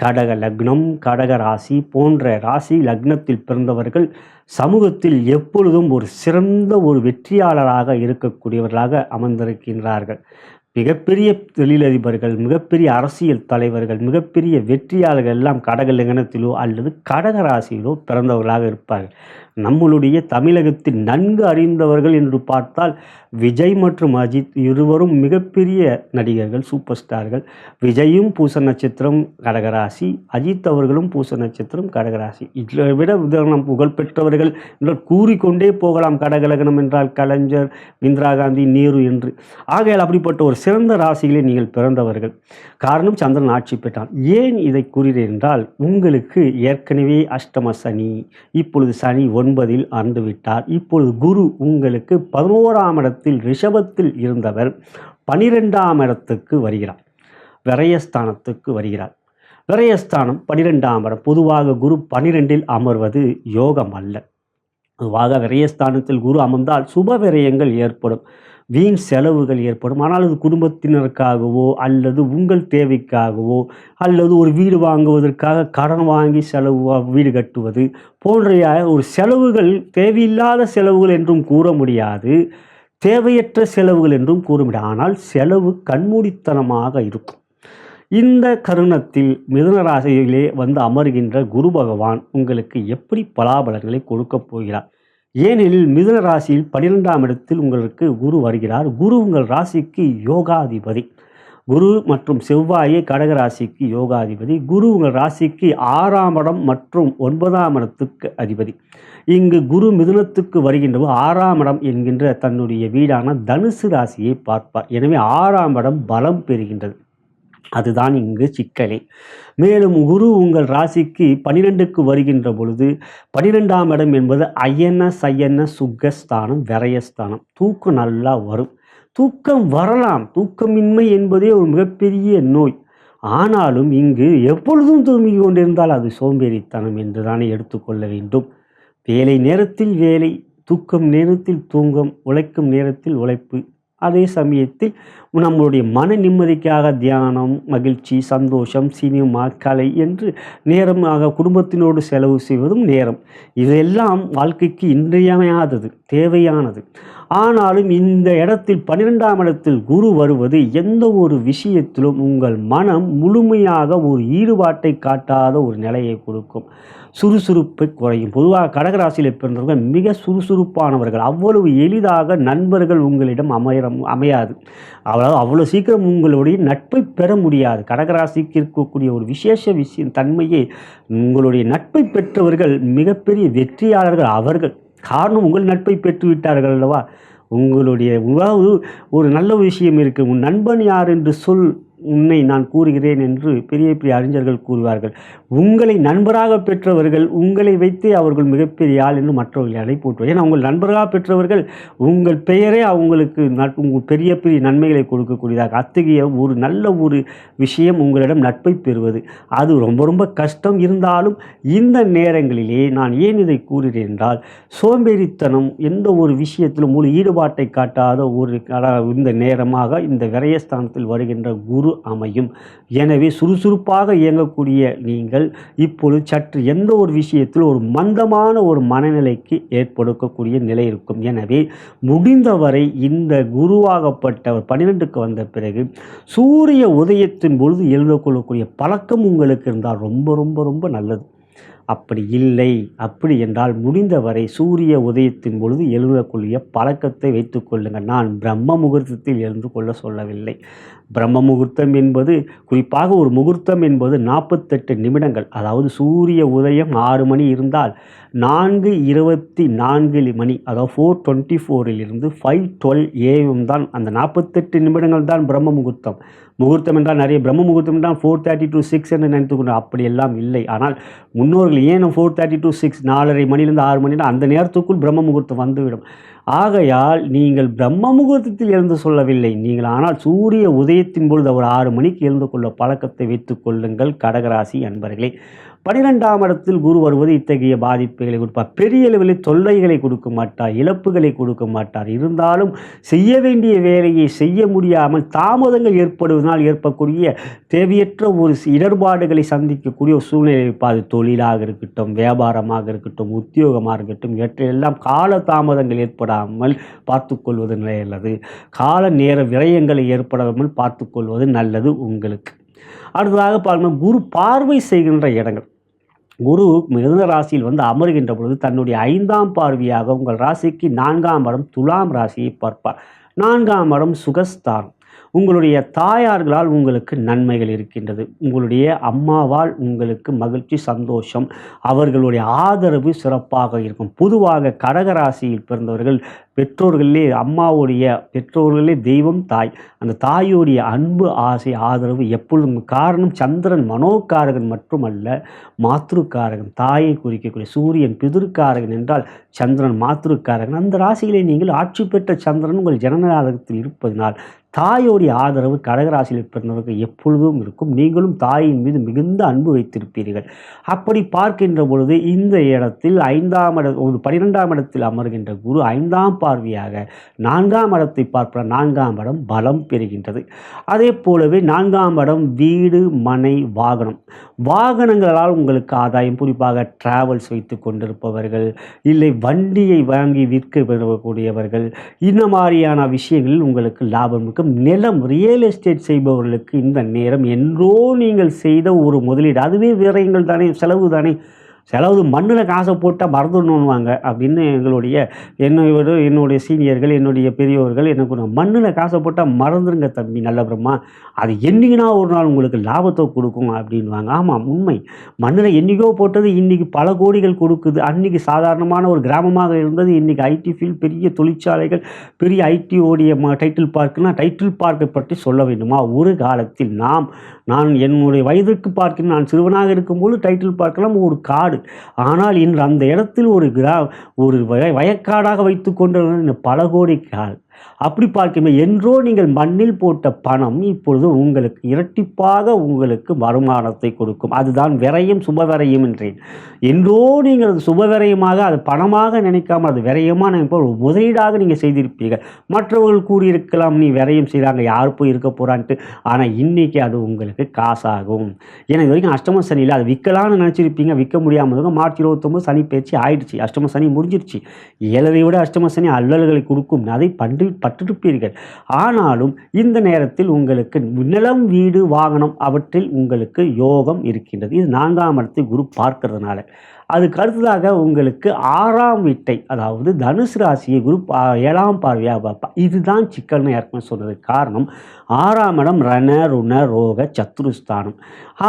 A: கடக லக்னம், கடகராசி போன்ற ராசி லக்னத்தில் பிறந்தவர்கள் சமூகத்தில் எப்பொழுதும் ஒரு சிறந்த ஒரு வெற்றியாளராக இருக்கக்கூடியவர்களாக அமர்ந்திருக்கின்றார்கள். மிகப்பெரிய தொழிலதிபர்கள், மிகப்பெரிய அரசியல் தலைவர்கள், மிகப்பெரிய வெற்றியாளர்கள் எல்லாம் கடக லக்னத்திலோ அல்லது கடகராசியிலோ பிறந்தவர்களாக இருப்பார்கள். நம்மளுடைய தமிழகத்தில் நன்கு அறிந்தவர்கள் என்று பார்த்தால் விஜய் மற்றும் அஜித் இருவரும் மிகப்பெரிய நடிகர்கள், சூப்பர் ஸ்டார்கள். விஜயும் பூச நட்சத்திரம் கடகராசி, அஜித் அவர்களும் பூச நட்சத்திரம் கடகராசி. இதை விட உதாரணம் புகழ்பெற்றவர்கள் என்று கூறிக்கொண்டே போகலாம். கடகலகனம் என்றால் கலைஞர், இந்திரா காந்தி, நேரு என்று. ஆகையால் அப்படிப்பட்ட ஒரு சிறந்த ராசிகளை நீங்கள் பிறந்தவர்கள். காரணம் சந்திரன் ஆட்சி பெற்றான். ஏன் இதை கூறுகிறேன் என்றால் உங்களுக்கு ஏற்கனவே அஷ்டம சனி, இப்பொழுது சனி 9இல் அமர்ந்துவிட்டார். இப்பொழுது குரு உங்களுக்கு 11ஆம் இடத்தில் ரிஷபத்தில் இருந்தவர் 12ஆம் இடத்துக்கு வருகிறார், விரயஸ்தானத்துக்கு வருகிறார். விரயஸ்தானம் 12ஆம் இடம். பொதுவாக குரு 12இல் அமர்வது யோகம் அல்ல. பொதுவாக விரயஸ்தானத்தில் குரு அமர்ந்தால் சுப விரயங்கள் ஏற்படும், வீண் செலவுகள் ஏற்படும். ஆனால் அது குடும்பத்தினருக்காகவோ அல்லது உங்கள் தேவைக்காகவோ அல்லது ஒரு வீடு வாங்குவதற்காக கடன் வாங்கி வீடு கட்டுவது போன்ற ஒரு செலவுகள் தேவையில்லாத செலவுகள் என்றும் கூற முடியாது, தேவையற்ற செலவுகள் என்றும் கூற முடியாது. ஆனால் செலவு கண்மூடித்தனமாக இருக்கும். இந்த தருணத்தில் மிதுன ராசியிலே வந்து அமர்கின்ற குரு பகவான் உங்களுக்கு எப்படி பலாபலன்களை கொடுக்கப் போகிறார்? ஏனெனில் மிதுன ராசியில் 12ஆம் இடத்தில் உங்களுக்கு குரு வருகிறார். குரு உங்கள் ராசிக்கு யோகாதிபதி. குரு மற்றும் செவ்வாயே கடகராசிக்கு யோகாதிபதி. குரு உங்கள் ராசிக்கு 6ஆம் இடம் மற்றும் 9ஆம் இடத்துக்கு அதிபதி. இங்கு குரு மிதுனத்துக்கு வருகின்ற 6ஆம் இடம் என்கின்ற தன்னுடைய வீடான தனுசு ராசியை பார்ப்பார். எனவே 6ஆம் இடம் பலம் பெறுகின்றது. அதுதான் இங்கு சிக்கலே. மேலும் குரு உங்கள் ராசிக்கு 12க்கு வருகின்ற பொழுது 12ஆம் இடம் என்பது அயன சயன சுகஸ்தானம், விரயஸ்தானம். தூக்கம் நல்லா வரும், தூக்கம் வரலாம். தூக்கமின்மை என்பதே ஒரு மிகப்பெரிய நோய். ஆனாலும் இங்கு எப்பொழுதும் தூங்கிக் கொண்டிருந்தால் அது சோம்பேறித்தனம் என்றுதானே எடுத்துக்கொள்ள வேண்டும். வேலை நேரத்தில் வேலை, தூக்கம் நேரத்தில் தூக்கம், உழைக்கும் நேரத்தில் உழைப்பு. அதே சமயத்தில் நம்மளுடைய மன நிம்மதிக்காக தியானம், மகிழ்ச்சி, சந்தோஷம், சினிமா, கலை என்று நேரமாக குடும்பத்தினோடு செலவு செய்வதும் நேரம். இதெல்லாம் வாழ்க்கைக்கு இன்றியமையாதது, தேவையானது. ஆனாலும் இந்த இடத்தில் 12ஆம் இடத்தில் குரு வருவது எந்த ஒரு விஷயத்திலும் உங்கள் மனம் முழுமையாக ஒரு ஈடுபாட்டை காட்டாத ஒரு நிலையை கொடுக்கும். சுறுசுறுப்பை குறையும். பொதுவாக கடகராசியில் பிறந்தவர்கள் மிக சுறுசுறுப்பானவர்கள். அவ்வளவு எளிதாக நண்பர்கள் உங்களிடம் அமையாது. அவ்வளோ சீக்கிரம் உங்களுடைய நட்பை பெற முடியாது. கடகராசிக்கு இருக்கக்கூடிய ஒரு விசேஷ தன்மையே உங்களுடைய நட்பை பெற்றவர்கள் மிகப்பெரிய வெற்றியாளர்கள் அவர்கள். காரணம் உங்கள் நட்பை பெற்று விட்டார்கள் அல்லவா. உங்களுடைய ஒரு நல்ல விஷயம் இருக்குது. உன் நண்பன் யார் என்று சொல், உன்னை நான் கூறுகிறேன் என்று பெரிய பெரிய அறிஞர்கள் கூறுவார்கள். உங்களை நண்பராக பெற்றவர்கள் உங்களை வைத்தே அவர்கள் மிகப்பெரிய ஆள் என்று மற்றவர்களை அழைப்பூட்டுவார். ஏன்னா உங்கள் நண்பராக பெற்றவர்கள் உங்கள் பெயரே அவங்களுக்கு உங்கள் பெரிய பெரிய நன்மைகளை கொடுக்கக்கூடியதாக. அத்தகைய ஒரு நல்ல ஒரு விஷயம் உங்களிடம் நட்பை பெறுவது அது ரொம்ப ரொம்ப கஷ்டம். இருந்தாலும் இந்த நேரங்களிலே நான் ஏன் இதை கூறுகிறேன் என்றால், சோம்பேறித்தனம் எந்த ஒரு விஷயத்திலும் முழு ஈடுபாட்டை காட்டாத ஒரு இந்த நேரமாக இந்த விரயஸ்தானத்தில் வருகின்ற குரு அமையும். எனவே சுறுசுறுப்பாக இயங்கக்கூடிய நீங்கள் இப்பொழுது சற்று எந்த ஒரு விஷயத்தில் ஒரு மந்தமான ஒரு மனநிலைக்கு ஏற்படுத்தக்கூடிய நிலை இருக்கும். எனவே முடிந்தவரை இந்த குருவாகப்பட்டவர் 12க்கு வந்த பிறகு சூரிய உதயத்தின் பொழுது எழுத கொள்ளக்கூடிய பழக்கம் உங்களுக்கு இருந்தால் ரொம்ப ரொம்ப ரொம்ப நல்லது. அப்படி இல்லை, அப்படி என்றால் முடிந்தவரை சூரிய உதயத்தின் பொழுது எழுதக்கூடிய பழக்கத்தை வைத்துக் கொள்ளுங்கள். நான் பிரம்ம முகூர்த்தத்தில் எழுந்து கொள்ள சொல்லவில்லை. பிரம்ம முகூர்த்தம் என்பது குறிப்பாக ஒரு முகூர்த்தம் என்பது 48 நிமிடங்கள். அதாவது சூரிய உதயம் 6 மணி இருந்தால் 4:24 மணி, அதாவது 4:24 5:12 AM தான். அந்த 48 நிமிடங்கள் தான் பிரம்ம முகூர்த்தம். முகூர்த்தம் என்றால் நிறைய பிரம்ம முகூர்த்தம் என்றால் 4:30 to 6 என்று நினைத்துக்கொண்டு அப்படியெல்லாம் இல்லை. ஆனால் முன்னோர்கள் ஏன் 4:30 to 6 4:30 மணிலிருந்து 6 மணி அந்த நேரத்துக்குள் பிரம்ம முகூர்த்தம் வந்துவிடும். ஆகையால் நீங்கள் பிரம்ம முகூர்த்தத்தில் எழுந்து சொல்லவில்லை நீங்கள், ஆனால் சூரிய உதயத்தின் பொழுது அவர் 6 மணிக்கு எழுந்து கொள்ள பழக்கத்தை வைத்துக் கொள்ளுங்கள். கடகராசி அன்பர்களே, 12ஆம் இடத்தில் குரு வருவது இத்தகைய பாதிப்புகளை கொடுப்பார். பெரிய அளவில் தொல்லைகளை கொடுக்க மாட்டார், இழப்புகளை கொடுக்க மாட்டார். இருந்தாலும் செய்ய வேண்டிய வேலையை செய்ய முடியாமல் தாமதங்கள் ஏற்படுவதனால் ஏற்படக்கூடிய தேவையற்ற ஒரு இடர்பாடுகளை சந்திக்கக்கூடிய ஒரு சூழ்நிலை இருப்பாது. தொழிலாக இருக்கட்டும், வியாபாரமாக இருக்கட்டும், உத்தியோகமாக இருக்கட்டும், இவற்றையெல்லாம் கால தாமதங்கள் ஏற்படாமல் பார்த்து கொள்வது நல்லது. கால நேர விரயங்களை ஏற்படாமல் பார்த்து கொள்வது நல்லது உங்களுக்கு. அடுத்ததாக பார்க்கணும், குரு பார்வை செய்கின்ற இடங்கள். குரு மிதுன ராசியில் வந்து அமர்கின்ற பொழுது தன்னுடைய 5ஆம் பார்வையாக உங்கள் ராசிக்கு 4ஆம் இடம் துலாம் ராசியை பார்ப்பார். 4ஆம் இடம் சுகஸ்தானம். உங்களுடைய தாயார்களால் உங்களுக்கு நன்மைகள் இருக்கின்றது. உங்களுடைய அம்மாவால் உங்களுக்கு மகிழ்ச்சி, சந்தோஷம், அவர்களுடைய ஆதரவு சிறப்பாக இருக்கும். பொதுவாக கடகராசியில் பிறந்தவர்கள் பெற்றோர்களே, அம்மாவுடைய பெற்றோர்களே தெய்வம் தாய். அந்த தாயுடைய அன்பு, ஆசை, ஆதரவு எப்பொழுதும். காரணம் சந்திரன் மனோகாரகன் மட்டுமல்ல, மாத்ருக்காரகன். தாயை குறிக்கக்கூடிய சூரியன் பிதிர்காரகன் என்றால் சந்திரன் மாத்ருக்காரகன். அந்த ராசியிலே நீங்கள் ஆட்சி பெற்ற சந்திரன் உங்கள் ஜனநாயகத்தில் இருப்பதனால் தாயோடைய ஆதரவு கடகராசியில் பிறந்தவர்கள் எப்பொழுதும் இருக்கும். நீங்களும் தாயின் மீது மிகுந்த அன்பு வைத்திருப்பீர்கள். அப்படி பார்க்கின்ற பொழுது இந்த இடத்தில் 12ஆம் இடத்தில் அமர்கின்ற குரு 5ஆம் பார்வையாக 4ஆம் இடத்தை பார்ப்பார். 4ஆம் இடம் பலம் பெறுகின்றது. அதே போலவே 4ஆம் இடம் வீடு, மனை, வாகனம். வாகனங்களால் உங்களுக்கு ஆதாயம், குறிப்பாக டிராவல்ஸ் வைத்து கொண்டிருப்பவர்கள், இல்லை வண்டியை வாங்கி விற்க பெறக்கூடியவர்கள், இந்த மாதிரியான விஷயங்களில் உங்களுக்கு லாபம் இருக்கும். நிலம், ரியல் எஸ்டேட் செய்பவர்களுக்கு இந்த நேரம் என்றோ நீங்கள் செய்த ஒரு முதலீடு, அதுவே விரயங்கள் தானே, செலவு தானே. செலவு மண்ணில் காசை போட்டால் மறந்துடணுவாங்க அப்படின்னு என்னுடைய சீனியர்கள், என்னுடைய பெரியவர்கள் எனக்கு மண்ணில் காசை போட்டால் மறந்துடுங்க தம்பி, நல்ல பிரம்மா, அது என்றைக்குனா ஒரு நாள் உங்களுக்கு லாபத்தை கொடுக்கும் அப்படின்வாங்க. ஆமாம், உண்மை. மண்ணில் என்றைக்கோ போட்டது இன்றைக்கி பல கோடிகள் கொடுக்குது. அன்றைக்கி சாதாரணமான ஒரு கிராமமாக இருந்தது, இன்றைக்கி ஐடி ஃபீல்ட், பெரிய தொழிற்சாலைகள், பெரிய ஐடியோடைய டைட்டில் பார்க்குன்னா டைட்டில் பார்க்கை பற்றி சொல்ல வேண்டுமா? ஒரு காலத்தில் நான் என்னுடைய வயதிற்கு பார்க்கிறேன், நான் சிறுவனாக இருக்கும்போது டைட்டில் பார்க்கலாம் ஒரு காடு. ஆனால் இன்று அந்த இடத்தில் ஒரு வயக்காடாக வைத்து கொண்டு பல கோடி கால். அப்படி பார்க்கும்போது என்றோ நீங்கள் மண்ணில் போட்ட பணம் இப்பொழுது உங்களுக்கு இரட்டிப்பாக உங்களுக்கு வருமானத்தை கொடுக்கும். அதுதான் விரயம், சுபவிரயம் என்றேன். என்றோ நீங்கள் அது சுபவிரயமாக, அது பணமாக நினைக்காமல் அது விரயமாக நினைப்ப ஒரு முதலீடாக நீங்கள் செய்திருப்பீர்கள். மற்றவர்கள் கூறியிருக்கலாம் நீ விரயம் செய்கிறாங்க, யார் போய் இருக்க போகிறான்ட்டு. ஆனால் இன்றைக்கி அது உங்களுக்கு காசாகும். ஏன்னா இது வரைக்கும் அஷ்டம சனியில் அது விற்கலான்னு நினச்சிருப்பீங்க, விற்க முடியாமல் மார்ச் 29 சனி பயிற்சி ஆயிடுச்சு, அஷ்டம சனி முடிஞ்சிருச்சு. 7 விட அஷ்டம சனி அல்லல்களை கொடுக்கும், அதை பட்டிருப்பீர்கள். ஆனாலும் இந்த நேரத்தில் உங்களுக்கு நிலம், வீடு, வாகனம் அவற்றில் உங்களுக்கு யோகம் இருக்கின்றது. இது 4ஆம் இடத்தை குரு பார்க்கறதுனால. அதுக்கு அடுத்ததாக உங்களுக்கு 6ஆம் வீட்டை, அதாவது தனுசு ராசியை குரு 7ஆம் பார்வையாக பார்ப்பா. இதுதான் சிக்கல்னு ஏற்கனவே சொன்னது. காரணம் 6ஆம் இடம் ரண ருண ரோக சத்ருஸ்தானம்.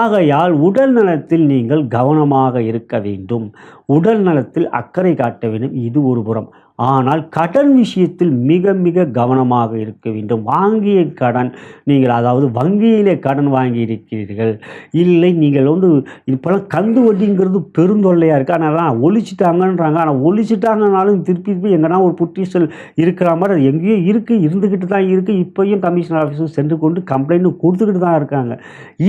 A: ஆகையால் உடல் நலத்தில் நீங்கள் கவனமாக இருக்க வேண்டும், உடல் நலத்தில் அக்கறை காட்ட வேண்டும். இது ஒரு புறம். ஆனால் கடன் விஷயத்தில் மிக மிக கவனமாக இருக்க வேண்டும். வாங்கிய கடன் நீங்கள், அதாவது வங்கியிலே கடன் வாங்கி இருக்கிறீர்கள், இல்லை நீங்கள் இப்போலாம் கந்து வட்டிங்கிறது பெருந்தொல்லையாக இருக்குது. அதனால் ஒழிச்சிட்டாங்கன்றாங்க. ஆனால் ஒழிச்சிட்டாங்கனாலும் திருப்பி எங்கன்னா ஒரு புற்றீசல் இருக்கிற மாதிரி அது எங்கேயோ இருக்குது, இருந்துக்கிட்டு தான் இருக்குது. இப்போயும் கமிஷனர் ஆஃபீஸுக்கு சென்று கொண்டு கம்ப்ளைண்ட் கொடுத்துக்கிட்டு தான் இருக்காங்க.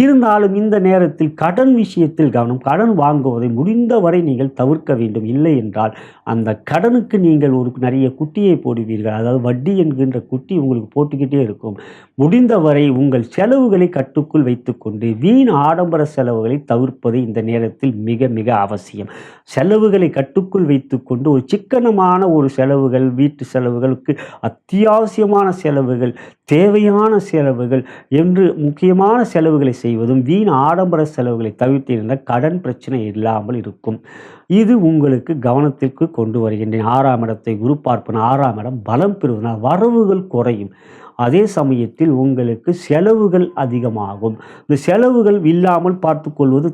A: இருந்தாலும் இந்த நேரத்தில் கடன் விஷயத்தில் கவனம். கடன் வாங்குவதை முடிந்தவரை நீங்கள் தவிர்க்க வேண்டும். இல்லை என்றால் அந்த கடனுக்கு நீங்கள் ஒரு நிறைய குட்டியை போடுவீர்கள். அதாவது வட்டி என்கின்ற குட்டி உங்களுக்கு போட்டுக்கிட்டே இருக்கும். முடிந்தவரை உங்கள் செலவுகளை கட்டுக்குள் வைத்துக்கொண்டு வீண் ஆடம்பர செலவுகளை தவிர்ப்பது இந்த நேரத்தில் மிக மிக அவசியம். செலவுகளை கட்டுக்குள் வைத்துக்கொண்டு ஒரு சிக்கனமான ஒரு செலவுகள், வீட்டு செலவுகளுக்கு அத்தியாவசியமான செலவுகள், தேவையான செலவுகள் என்று முக்கியமான செலவுகளை செய்வதும் வீண் ஆடம்பர செலவுகளை தவிர்த்திருந்தால் கடன் பிரச்சனை இல்லாமல் இருக்கும். இது உங்களுக்கு கவனத்திற்கு கொண்டு வருகின்றேன். 6ஆம் இடத்தை குரு பார்ப்பன. 6ஆம் இடம் பலம் பெறுவதனால் வரவுகள் குறையும். அதே சமயத்தில் உங்களுக்கு செலவுகள் அதிகமாகும். இந்த செலவுகள் இல்லாமல் பார்த்து கொள்வது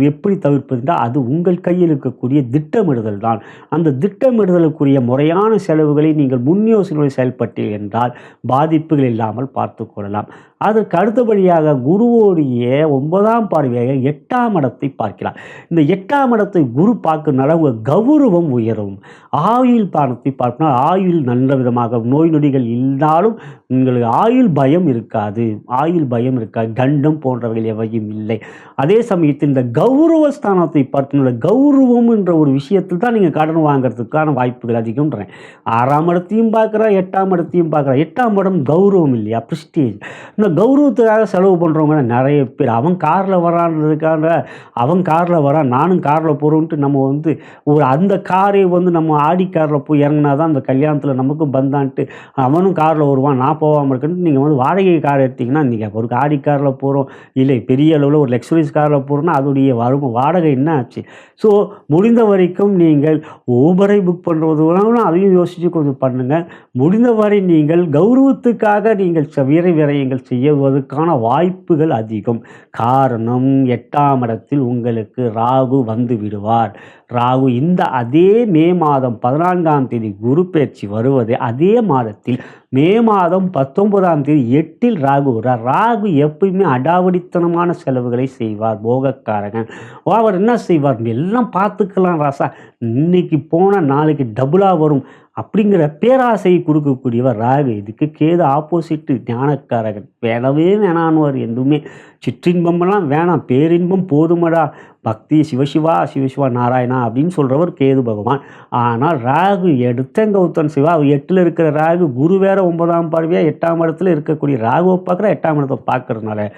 A: எப்படி தவிர்ப்பது என்றால் அது உங்கள் கையில் இருக்கக்கூடிய திட்டமிடுதல் தான். அந்த திட்டமிடுதலுக்குரிய முறையான செலவுகளை நீங்கள் முன் யோசனை செயல்பட்டீர்கள் என்றால் பாதிப்புகள் இல்லாமல் பார்த்து கொள்ளலாம். அதற்கு அடுத்தபடியாக குருவோடைய 9ஆம் பார்வையாக 8ஆம் இடத்தை பார்க்கிறார். இந்த 8ஆம் இடத்தை குரு பார்க்கறதுனால உங்கள் கௌரவம் உயரும். ஆயுள் பானத்தை பார்க்கணும். ஆயுள் நல்ல விதமாக நோய் நொடிகள் இருந்தாலும் உங்களுக்கு ஆயுள் பயம் இருக்காது. கண்டம் போன்றவைகள் எவையும் இல்லை. அதே சமயத்தில் இந்த கௌரவ ஸ்தானத்தை பார்க்கணும். கௌரவம் என்ற ஒரு விஷயத்தில் தான் நீங்கள் கடன் வாங்கிறதுக்கான வாய்ப்புகள் அதிகம்ன்றேன். 6ஆம் இடத்தையும் பார்க்குறா, 8ஆம் இடத்தையும் பார்க்குறா. 8ஆம் இடம் கௌரவம் இல்லையா, ப்ரெஸ்டீஜ். இந்த கௌரவத்துக்காக செலவு பண்ணுறவங்க நிறைய பேர். அவன் காரில் வரான்றதுக்காக, அவன் காரில் வரான் நானும் காரில் போகிறோன்ட்டு நம்ம ஒரு அந்த காரை நம்ம ஆடி காரில் போய் இறங்கினா தான் அந்த கல்யாணத்தில் நமக்கு பந்தான்ட்டு அவனும் காரில் வருவான், நான் போகாமல் இருக்குன்னு நீங்கள் வாடகை கார் எடுத்திங்கன்னா, நீங்கள் ஒரு ஆடி காரில் போகிறோம், இல்லை பெரிய அளவில் ஒரு லக்ஸுரியஸ் காரில் போகிறோன்னா அதோடைய வாடகை என்ன ஆச்சு? ஸோ முடிந்த வரைக்கும் நீங்கள் ஊபரை புக் பண்ணுறதுனாலும் அதையும் யோசித்து கொஞ்சம் பண்ணுங்கள். முடிந்தவரை நீங்கள் கௌரவத்துக்காக நீங்கள் விரயங்கள் செய்வதற்கான வாய்ப்புகள் அதிகம். காரணம் 8ஆம் இடத்தில் உங்களுக்கு ராகு வந்து விடுவார். ராகு இந்த அதே மே மாதம் 14ஆம் தேதி குரு பெயர்ச்சி வருவது அதே மாதத்தில் மே மாதம் 19ஆம் தேதி 8இல் ராகு வருவார். ராகு எப்பயுமே அடாவடித்தனமான செலவுகளை செய்வார், போகக்காரகன். அவர் என்ன செய்வார், எல்லாம் பார்த்துக்கலாம் ராசா, இன்னைக்கு போனால் நாளைக்கு டபுளாக வரும் அப்படிங்கிற பேராசையை கொடுக்கக்கூடியவர் ராகு. இதுக்கு கேது ஆப்போசிட்டு ஞானக்காரகன். வேணவே வேணான்னுவார். எதுவுமே சிற்றின்பமெல்லாம் வேணாம், பேரின்பம் போதுமடா, பக்தி சிவசிவா சிவசிவா நாராயணா அப்படின்னு சொல்கிறவர் கேது பகவான். ஆனால் ராகு எடுத்தங்கௌத்தன் சிவா 8இல் இருக்கிற ராகு, குரு வேற 9ஆம் பார்வையாக 8ஆம் இடத்துல இருக்கக்கூடிய ராகுவை பார்க்குற 8ஆம் இடத்தை பார்க்கறதுனால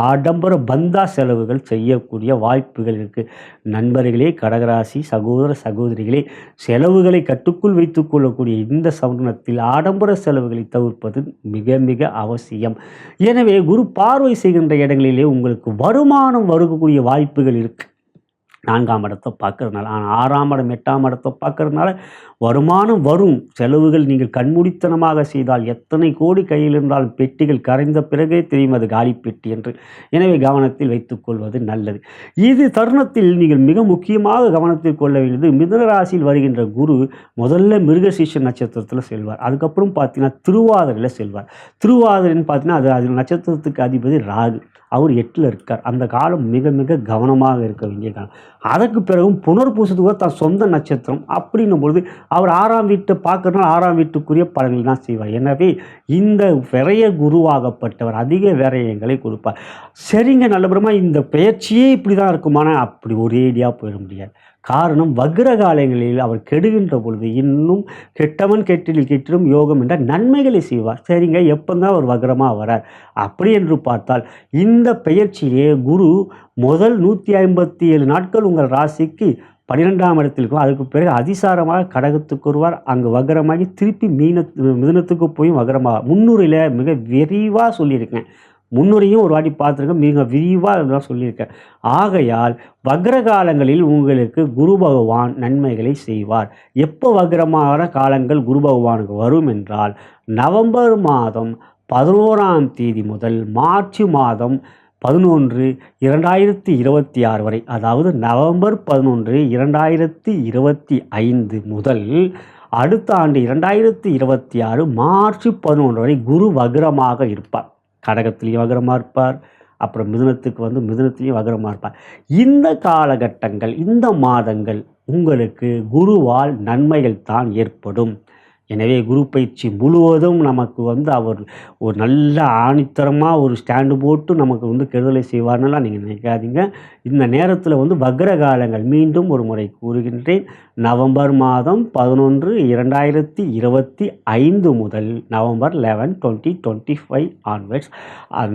A: ஆடம்பர பந்தா செலவுகள் செய்யக்கூடிய வாய்ப்புகள் இருக்குது. நண்பர்களே, கடகராசி சகோதர சகோதரிகளே, செலவுகளை கட்டுக்குள் வைத்துக் கொள்ளக்கூடிய இந்த சமூகத்தில் ஆடம்பர செலவுகளை தவிர்ப்பது மிக மிக அவசியம். எனவே குரு பார்வை செய்கின்ற இடங்களிலே உங்களுக்கு வருமானம் வரக்கூடிய வாய்ப்புகள் இருக்குது. 4ஆம் இடத்தை பார்க்கறதுனால. ஆனால் 6ஆம் இடம் 8ஆம் இடத்தை பார்க்கறதுனால வருமானம் வரும். செலவுகள் நீங்கள் கண்மூடித்தனமாக செய்தால் எத்தனை கோடி கையில் இருந்தாலும் பெட்டிகள் கரைந்த பிறகே தெரியும் அது காலி பெட்டி என்று. எனவே கவனத்தில் வைத்துக்கொள்வது நல்லது. இது தருணத்தில் நீங்கள் மிக முக்கியமாக கவனத்தில் கொள்ள வேண்டியது, மிதுன ராசியில் வருகின்ற குரு முதல்ல மிருகசீஷ நட்சத்திரத்தில் செல்வார். அதுக்கப்புறம் பார்த்தீங்கன்னா திருவாதிரையில் செல்வார். திருவாதிரைன்னு பார்த்தீங்கன்னா அது நட்சத்திரத்துக்கு அதிபதி ராகு. அவர் 8இல் இருக்கார். அந்த காலம் மிக மிக கவனமாக இருக்க வேண்டிய காலம். அதற்கு பிறகும் புனர்பூசத்துக்கு தான் சொந்த நட்சத்திரம். அப்படின்னும் பொழுது அவர் 6ஆம் வீட்டை பார்க்கறதுனால 6ஆம் வீட்டுக்குரிய பலன்கள் தான் செய்வார். எனவே இந்த விரய குருவாகப்பட்டவர் அதிக விரயங்களை கொடுப்பார். சரிங்க, நல்லபுறமாக இந்த பெயர்ச்சியே இப்படி தான் இருக்குமானா அப்படி ஒரேடியாக போயிட முடியாது. காரணம் வக்ர காலங்களில் அவர் கெடுகின்ற பொழுது இன்னும் கெட்டவன் கெட்டில் கெட்டிடும் யோகம் என்ற நன்மைகளை செய்வார். சரிங்க, எப்போங்க அவர் வக்ரமாக வரார் அப்படி என்று பார்த்தால் இந்த பெயர்ச்சியிலே குரு முதல் 157 நாட்கள் உங்கள் ராசிக்கு 12ஆம் இடத்தில் இருக்கும். அதுக்கு பிறகு அதிசாரமாக கடகத்துக்கு வருவார். அங்கு வக்ரமாகி திருப்பி மிதுனத்துக்கு போய் வக்ரமாக. முன்னுரையில் மிக விரிவாக சொல்லியிருக்கேன். முன்னுரையும் ஒரு வாட்டி பார்த்துருக்கேன், மிக விரிவாக தான் சொல்லியிருக்கேன். ஆகையால் வக்ர காலங்களில் உங்களுக்கு குரு பகவான் நன்மைகளை செய்வார். எப்போ வக்ரமான காலங்கள் குரு பகவானுக்கு வரும் என்றால் நவம்பர் மாதம் 11ஆம் தேதி முதல் மார்ச் மாதம் 11 2026 வரை, அதாவது நவம்பர் 11 2025 முதல் அடுத்த ஆண்டு 2026 மார்ச் 11 வரை குரு வக்ரமாக இருப்பார். கடகத்திலையும் வக்ரமாக இருப்பார், அப்புறம் மிதுனத்துக்கு வந்து மிதுனத்திலையும் வக்ரமாக இருப்பார். இந்த காலகட்டங்கள், இந்த மாதங்கள் உங்களுக்கு குருவால் நன்மைகள் தான் ஏற்படும். எனவே குரு பயிற்சி முழுவதும் நமக்கு வந்து அவர் ஒரு நல்ல ஆணித்தரமாக ஒரு ஸ்டாண்டு போட்டு நமக்கு வந்து கெடுதலை செய்வார்னுலாம் நீங்கள் நினைக்காதீங்க. இந்த நேரத்தில் வந்து வக்ர காலங்கள் மீண்டும் ஒரு முறை கூறுகின்றேன். நவம்பர் மாதம் 11 2025 முதல் நவம்பர் 11 2025 ஆன்வர்ட்ஸ்,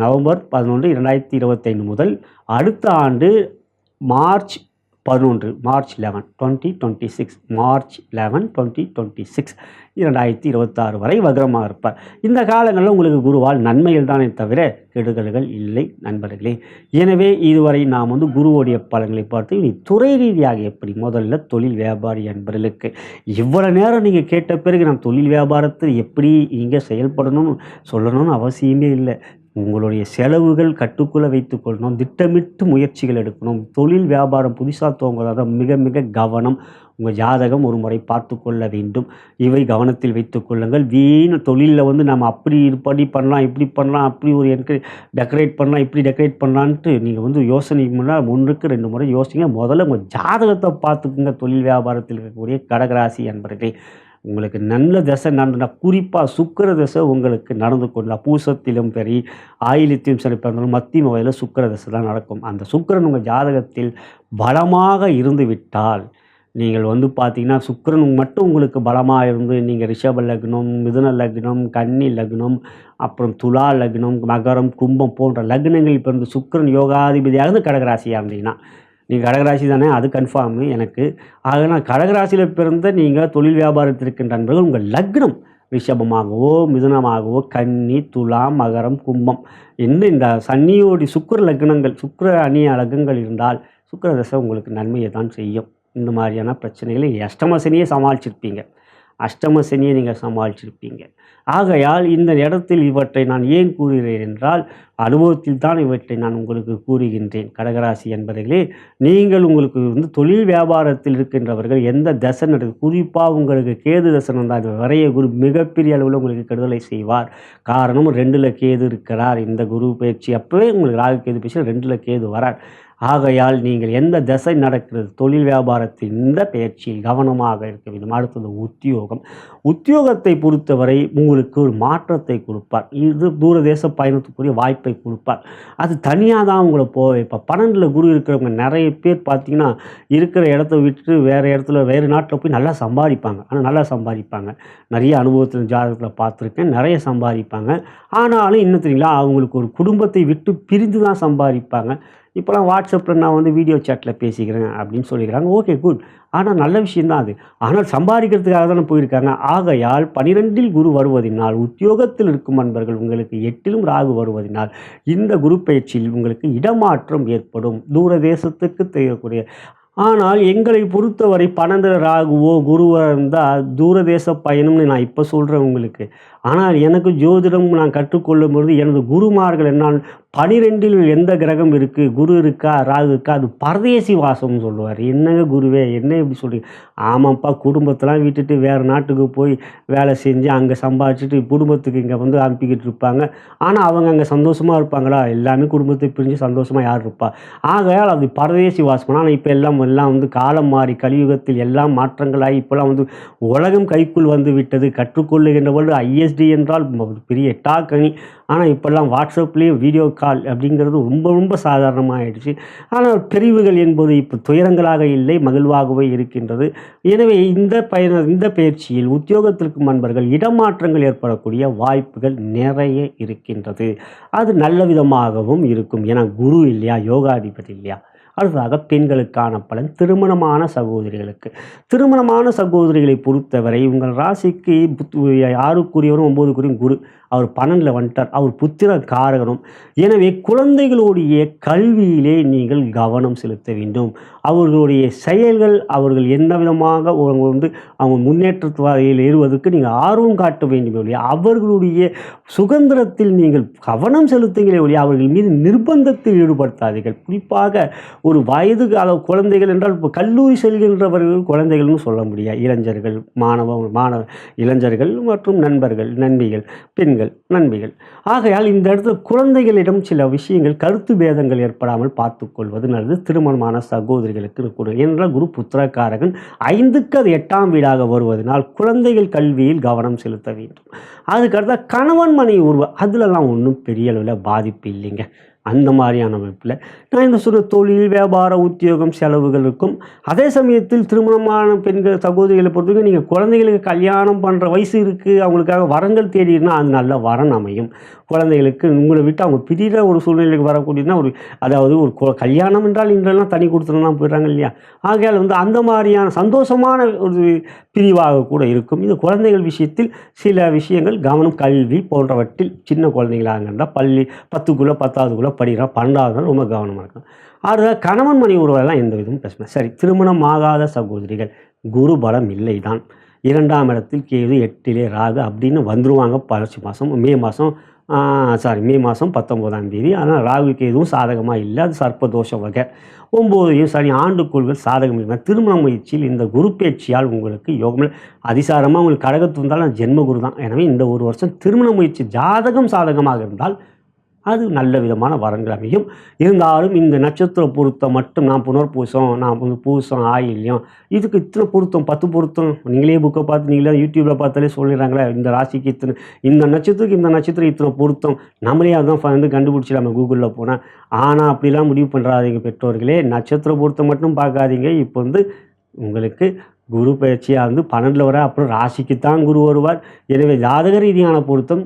A: நவம்பர் 11 2025 முதல் அடுத்த ஆண்டு மார்ச் 11 மார்ச் 11 2026 மார்ச் 11 2026 2026 வரை வக்ரமாக இருப்பார். இந்த காலங்களில் உங்களுக்கு குருவால் நன்மைகள் தானே தவிர கெடுதல்கள் இல்லை நண்பர்களே. எனவே இதுவரை நாம் வந்து குருவோடைய பலன்களை பார்த்து இனி துறை ரீதியாக எப்படி, முதல்ல தொழில் வியாபாரி நண்பர்களுக்கு இவ்வளோ நேரம் நீங்கள் கேட்ட பிறகு நான் தொழில் வியாபாரத்தில் எப்படி இங்கே செயல்படணும்னு சொல்லணும்னு அவசியமே இல்லை. உங்களுடைய செலவுகள் கட்டுக்குள்ளே வைத்துக்கொள்ளணும், திட்டமிட்டு முயற்சிகள் எடுக்கணும். தொழில் வியாபாரம் புதுசாக துவங்குறத மிக மிக கவனம். உங்கள் ஜாதகம் ஒரு முறை பார்த்து கொள்ள வேண்டும். இவை கவனத்தில் வைத்து கொள்ளுங்கள். வீண் தொழிலில் வந்து நம்ம அப்படி இப்படி பண்ணலாம், இப்படி பண்ணலாம், அப்படி ஒரு எனக்கு டெக்கரேட் பண்ணலாம், இப்படி டெக்கரேட் பண்ணலான்ட்டு நீங்கள் வந்து யோசனை முன்னாடி 1க்கு 2 முறை யோசிங்க. முதல்ல உங்கள் ஜாதகத்தை பார்த்துக்குங்க. தொழில் வியாபாரத்தில் இருக்கக்கூடிய கடகராசி என்பவர்களே, உங்களுக்கு நல்ல தசை நடந்துனா, குறிப்பாக சுக்கிர தசை உங்களுக்கு நடந்து கொள்ளலாம். பூசத்திலும் சரி, ஆயில்யத்திலும் சரி பிறந்தாலும் மத்திய வயதில் சுக்கிர தசை தான் நடக்கும். அந்த சுக்கிரன் உங்கள் ஜாதகத்தில் பலமாக இருந்து விட்டால், நீங்கள் வந்து பார்த்தீங்கன்னா சுக்கிரன் மட்டும் உங்களுக்கு பலமாக இருந்து நீங்கள் ரிஷப லக்னம், மிதுன லக்னம், கன்னி லக்னம், அப்புறம் துலா லக்னம், மகரம், கும்பம் போன்ற லக்னங்களில் பிறந்து சுக்கிரன் யோகாதிபதியாக கடகராசியாக இருந்தீங்கன்னா, நீங்கள் கடகராசி தானே, அது கன்ஃபார்மு எனக்கு. ஆகனா கடகராசியில் பிறந்த நீங்கள் தொழில் வியாபாரத்திற்கின்ற நண்பர்கள் உங்கள் லக்னம் ரிஷபமாகவோ மிதுனமாகவோ கன்னி, துலாம், மகரம், கும்பம் என்ன இந்த சன்னியோடி சுக்கிர லக்னங்கள், சுக்கிர அணிய லக்னங்கள் இருந்தால் சுக்கிர தசை உங்களுக்கு நன்மையை தான் செய்யும். இந்த மாதிரியான பிரச்சனைகளை அஷ்டம சனியை சமாளிச்சிருப்பீங்க, அஷ்டம சனியை நீங்கள் சமாளிச்சிருப்பீங்க. ஆகையால் இந்த இடத்தில் இவற்றை நான் ஏன் கூறுகிறேன் என்றால், அனுபவத்தில் தான் இவற்றை நான் உங்களுக்கு கூறுகின்றேன். கடகராசி என்பவர்களே, நீங்கள் உங்களுக்கு வந்து தொழில் வியாபாரத்தில் இருக்கின்றவர்கள் எந்த தசை நடக்குது, குறிப்பாக உங்களுக்கு கேது தசை வந்தால் இந்த வரைய குரு மிகப்பெரிய அளவில் உங்களுக்கு கெடுதலை செய்வார். காரணம் 2ல் கேது இருக்கிறார். இந்த குரு பயிற்சி அப்போவே உங்களுக்கு ராகு கேது பயிற்சி 2ல் கேது வரார். ஆகையால் நீங்கள் எந்த திசை நடக்கிறது தொழில் வியாபாரத்தில் இந்த பயிற்சியில் கவனமாக இருக்க வேண்டும். அடுத்தது உத்தியோகம். உத்தியோகத்தை பொறுத்தவரை உங்களுக்கு ஒரு மாற்றத்தை கொடுப்பார். இது தூரதேச பயணத்துக்குரிய வாய்ப்பை கொடுப்பார். அது தனியாக தான் உங்களை போக வைப்பார். 12ல் குரு இருக்கிறவங்க நிறைய பேர் பார்த்தீங்கன்னா இருக்கிற இடத்த விட்டு வேறு இடத்துல வேறு நாட்டில் போய் நல்லா சம்பாதிப்பாங்க. ஆனால் நல்லா சம்பாதிப்பாங்க. நிறைய அனுபவத்தில் ஜாதகத்தில் பார்த்துருக்கேன், நிறைய சம்பாதிப்பாங்க. ஆனாலும் இன்னும் தெரியுங்களா, அவங்களுக்கு ஒரு குடும்பத்தை விட்டு பிரிந்து தான் சம்பாதிப்பாங்க. இப்போலாம் வாட்ஸ்அப்பில் நான் வந்து வீடியோ சேட்டில் பேசிக்கிறேன் அப்படின்னு சொல்லிக்கிறாங்க. Okay, good. ஆனால் நல்ல விஷயந்தான் அது. ஆனால் சம்பாதிக்கிறதுக்காக தானே போயிருக்காங்க. ஆகையால் 12ல் குரு வருவதினால் உத்தியோகத்தில் இருக்கும் நண்பர்கள் உங்களுக்கு 8லும் ராகு வருவதினால் இந்த குரு பயிற்சியில் உங்களுக்கு இடமாற்றம் ஏற்படும். தூரதேசத்துக்கு தேவைக்கூடிய. ஆனால் எங்களை பொறுத்தவரை 12 ராகுவோ குருவோ இருந்தால் தூரதேச பயணம்னு நான் இப்போ சொல்கிறேன் உங்களுக்கு. ஆனால் எனக்கு ஜோதிடம் நான் கற்றுக்கொள்ளும் பொழுது எனது குருமார்கள் என்னால் 12ல் எந்த கிரகம் இருக்குது, குரு இருக்கா ராகு இருக்கா, அது பரதேசி வாசம்னு சொல்லுவார். என்னங்க குருவே, என்ன இப்படி சொல்கிறீங்க? ஆமாப்பா, குடும்பத்தெலாம் விட்டுட்டு வேறு நாட்டுக்கு போய் வேலை செஞ்சு அங்கே சம்பாதிச்சுட்டு குடும்பத்துக்கு இங்கே வந்து அனுப்பிக்கிட்டு இருப்பாங்க. ஆனால் அவங்க அங்கே சந்தோஷமாக இருப்பாங்களா? எல்லாமே குடும்பத்தை பிரிஞ்சு சந்தோஷமாக யார் இருப்பா? ஆகையால் அது பரதேசி வாசம். ஆனால் இப்போ எல்லாம் வந்து காலம் மாறி கலியுகத்தில் எல்லாம் மாற்றங்களாகி இப்போலாம் வந்து உலகம் கைக்குள் வந்து விட்டது. கற்றுக்கொள்ளுகின்ற பொழுது ஐஎஸ்டி என்றால் பெரிய எட்டாக்கணி. ஆனால் இப்போல்லாம் வாட்ஸ்அப்லேயும் வீடியோ கால் அப்படிங்கிறது ரொம்ப ரொம்ப சாதாரணமாகிடுச்சு. ஆனால் பிரிவுகள் என்பது இப்போ துயரங்களாக இல்லை, மகிழ்வாகவே இருக்கின்றது. எனவே இந்த பயிற்சியில் உத்தியோகத்திற்கு நண்பர்கள் இடமாற்றங்கள் ஏற்படக்கூடிய வாய்ப்புகள் நிறைய இருக்கின்றது. அது நல்ல விதமாகவும் இருக்கும். ஏன்னா குரு இல்லையா, யோகாதிபதி இல்லையா. அடுத்ததாக பெண்களுக்கான பலன். திருமணமான சகோதரிகளை பொறுத்தவரை உங்கள் ராசிக்கு 6க்குரியவரும் 9க்குரியும் குரு. அவர் 12ல் வந்துட்டார். அவர் புத்திர காரகனும். எனவே குழந்தைகளுடைய கல்வியிலே நீங்கள் கவனம் செலுத்த வேண்டும். அவர்களுடைய செயல்கள், அவர்கள் எந்த விதமாக அவங்க முன்னேற்றத்து வகையில் ஏறுவதற்கு நீங்கள் ஆர்வம் காட்ட வேண்டுமே ஒழிய அவர்களுடைய சுதந்திரத்தில் நீங்கள் கவனம் செலுத்துங்களே ஒழிய அவர்கள் மீது நிர்பந்தத்தில் ஈடுபடுத்தாதீர்கள். குறிப்பாக ஒரு வயது குழந்தைகள் என்றால் இப்போ கல்லூரி செல்கின்றவர்கள் குழந்தைகள்னு சொல்ல முடியாது. இளைஞர்கள், மாணவ இளைஞர்கள் மற்றும் நண்பர்கள், நண்பிகள், பெண்கள், நண்பிகள். ஆகையால் இந்த இடத்துல குழந்தைகளிடம் சில விஷயங்கள் கருத்து பேதங்கள் ஏற்படாமல் பார்த்துக்கொள்வது நல்லது. திருமணமான சகோதரிகளுக்கு கூட என்றால் குரு புத்திரக்காரகன் 5க்கு அது 8ஆம் வீடாக வருவதனால் குழந்தைகள் கல்வியில் கவனம் செலுத்த வேண்டும். அதுக்கடுத்த கணவன் மனைவி அதுலலாம் ஒன்றும் பெரிய அளவில் பாதிப்பு இல்லைங்க. அந்த மாதிரியான அமைப்பில் நான் இந்த சொல்கிற தொழில், வியாபார, உத்தியோகம், செலவுகள் இருக்கும். அதே சமயத்தில் திருமணமான பெண்கள் சகோதரிகளை பொறுத்தவரைக்கும் நீங்கள் குழந்தைகளுக்கு கல்யாணம் பண்ணுற வயசு இருக்குது, அவங்களுக்காக வரங்கள் தேடினா அது நல்ல வரன் அமையும். குழந்தைகளுக்கு உங்களை விட்டு அவங்க பிரிகிற ஒரு சூழ்நிலைக்கு வரக்கூடியதுனா அதாவது ஒரு கல்யாணம் என்றால் இன்றெல்லாம் தனி கொடுத்துலாம் போயிடுறாங்க இல்லையா. ஆகையால் அந்த மாதிரியான சந்தோஷமான ஒரு பிரிவாக கூட இருக்கும். இது குழந்தைகள் விஷயத்தில் சில விஷயங்கள் கவனம், கல்வி போன்றவற்றில் சின்ன குழந்தைங்களாக இருந்தால் பள்ளி 10க்குள்ளே 10ஆவதுக்குள்ளே படிக்கிறா, 12ஆவது ரொம்ப கவனமாக இருக்கும். அடுத்த கணவன் மனைவி உறவெல்லாம் எந்த விதமும் பிரச்சனை. சரி, திருமணம் ஆகாத சகோதரிகள் குரு பலம் இல்லை தான். 2ஆம் இடத்தில் கேது, 8லே ராகு அப்படின்னு வந்துடுவாங்க. மே மாதம் 19ஆம் தேதி. ஆனால் ராகுக்கு எதுவும் சாதகமாக இல்லை, அது சர்ப்பதோஷ வகை. 9 சனி ஆண்டுக்குள்கள் சாதகம் இல்லை. திருமண முயற்சியில் இந்த குரு பேச்சியால் உங்களுக்கு யோகம் அதிசாரமாக உங்களுக்கு கடகத்து வந்தாலும் ஜென்ம குரு தான். எனவே இந்த ஒரு வருஷம் திருமண முயற்சி ஜாதகம் சாதகமாக இருந்தால் அது நல்ல விதமான வரன்கள் அமையும். இருந்தாலும் இந்த நட்சத்திர பொருத்தம் மட்டும் நான் புனர்பூசம், நான் பூசம், ஆயில்யம், இதுக்கு இத்தனை பொருத்தம் 10 பொருத்தம் நீங்களே புக்கை பார்த்து நீங்களே யூடியூப்பில் பார்த்தாலே சொல்லிடுறாங்களே இந்த ராசிக்கு இத்தனை, இந்த நட்சத்திரத்துக்கு இந்த நட்சத்திரம் இத்தனை பொருத்தம். நம்மளே அதுதான் கண்டுபிடிச்சிடலாம் கூகுளில் போனால். ஆனால் அப்படிலாம் முடிவு பண்ணுறாதீங்க பெற்றோர்களே. நட்சத்திர பொருத்தம் மட்டும் பார்க்காதீங்க. இப்போ உங்களுக்கு குரு பயிற்சியாக 12ல் வர, அப்புறம் ராசிக்கு தான் குரு வருவார். எனவே ஜாதக ரீதியான பொருத்தம்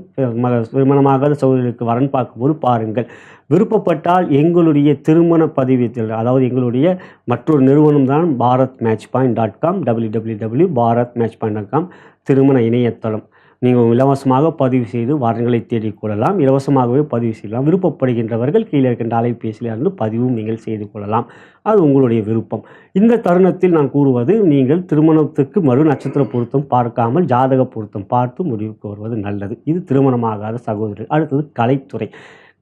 A: திருமணமாகாத சகோதரிகளுக்கு வரன் பார்க்கும்போது பாருங்கள். விருப்பப்பட்டால் எங்களுடைய திருமண பதிவேற்றில், அதாவது எங்களுடைய மற்றொரு நிறுவனம் தான் bharatmatchpoint.com, www.bharatmatchpoint.com திருமண இணையதளம். நீங்கள் இலவசமாக பதிவு செய்து வரன்களை தேடிக்கொள்ளலாம். இலவசமாகவே பதிவு செய்யலாம். விருப்பப்படுகின்றவர்கள் கீழே இருக்கின்ற அலைபேசியில் இருந்து பதிவும் நீங்கள் செய்து கொள்ளலாம். அது உங்களுடைய விருப்பம். இந்த தருணத்தில் நான் கூறுவது, நீங்கள் திருமணத்துக்கு மறு நட்சத்திர பொருத்தம் பார்க்காமல் ஜாதக பொருத்தம் பார்த்து முடிவுக்கு வருவது நல்லது. இது திருமணமாகாத சகோதரர். அடுத்தது கலைத்துறை.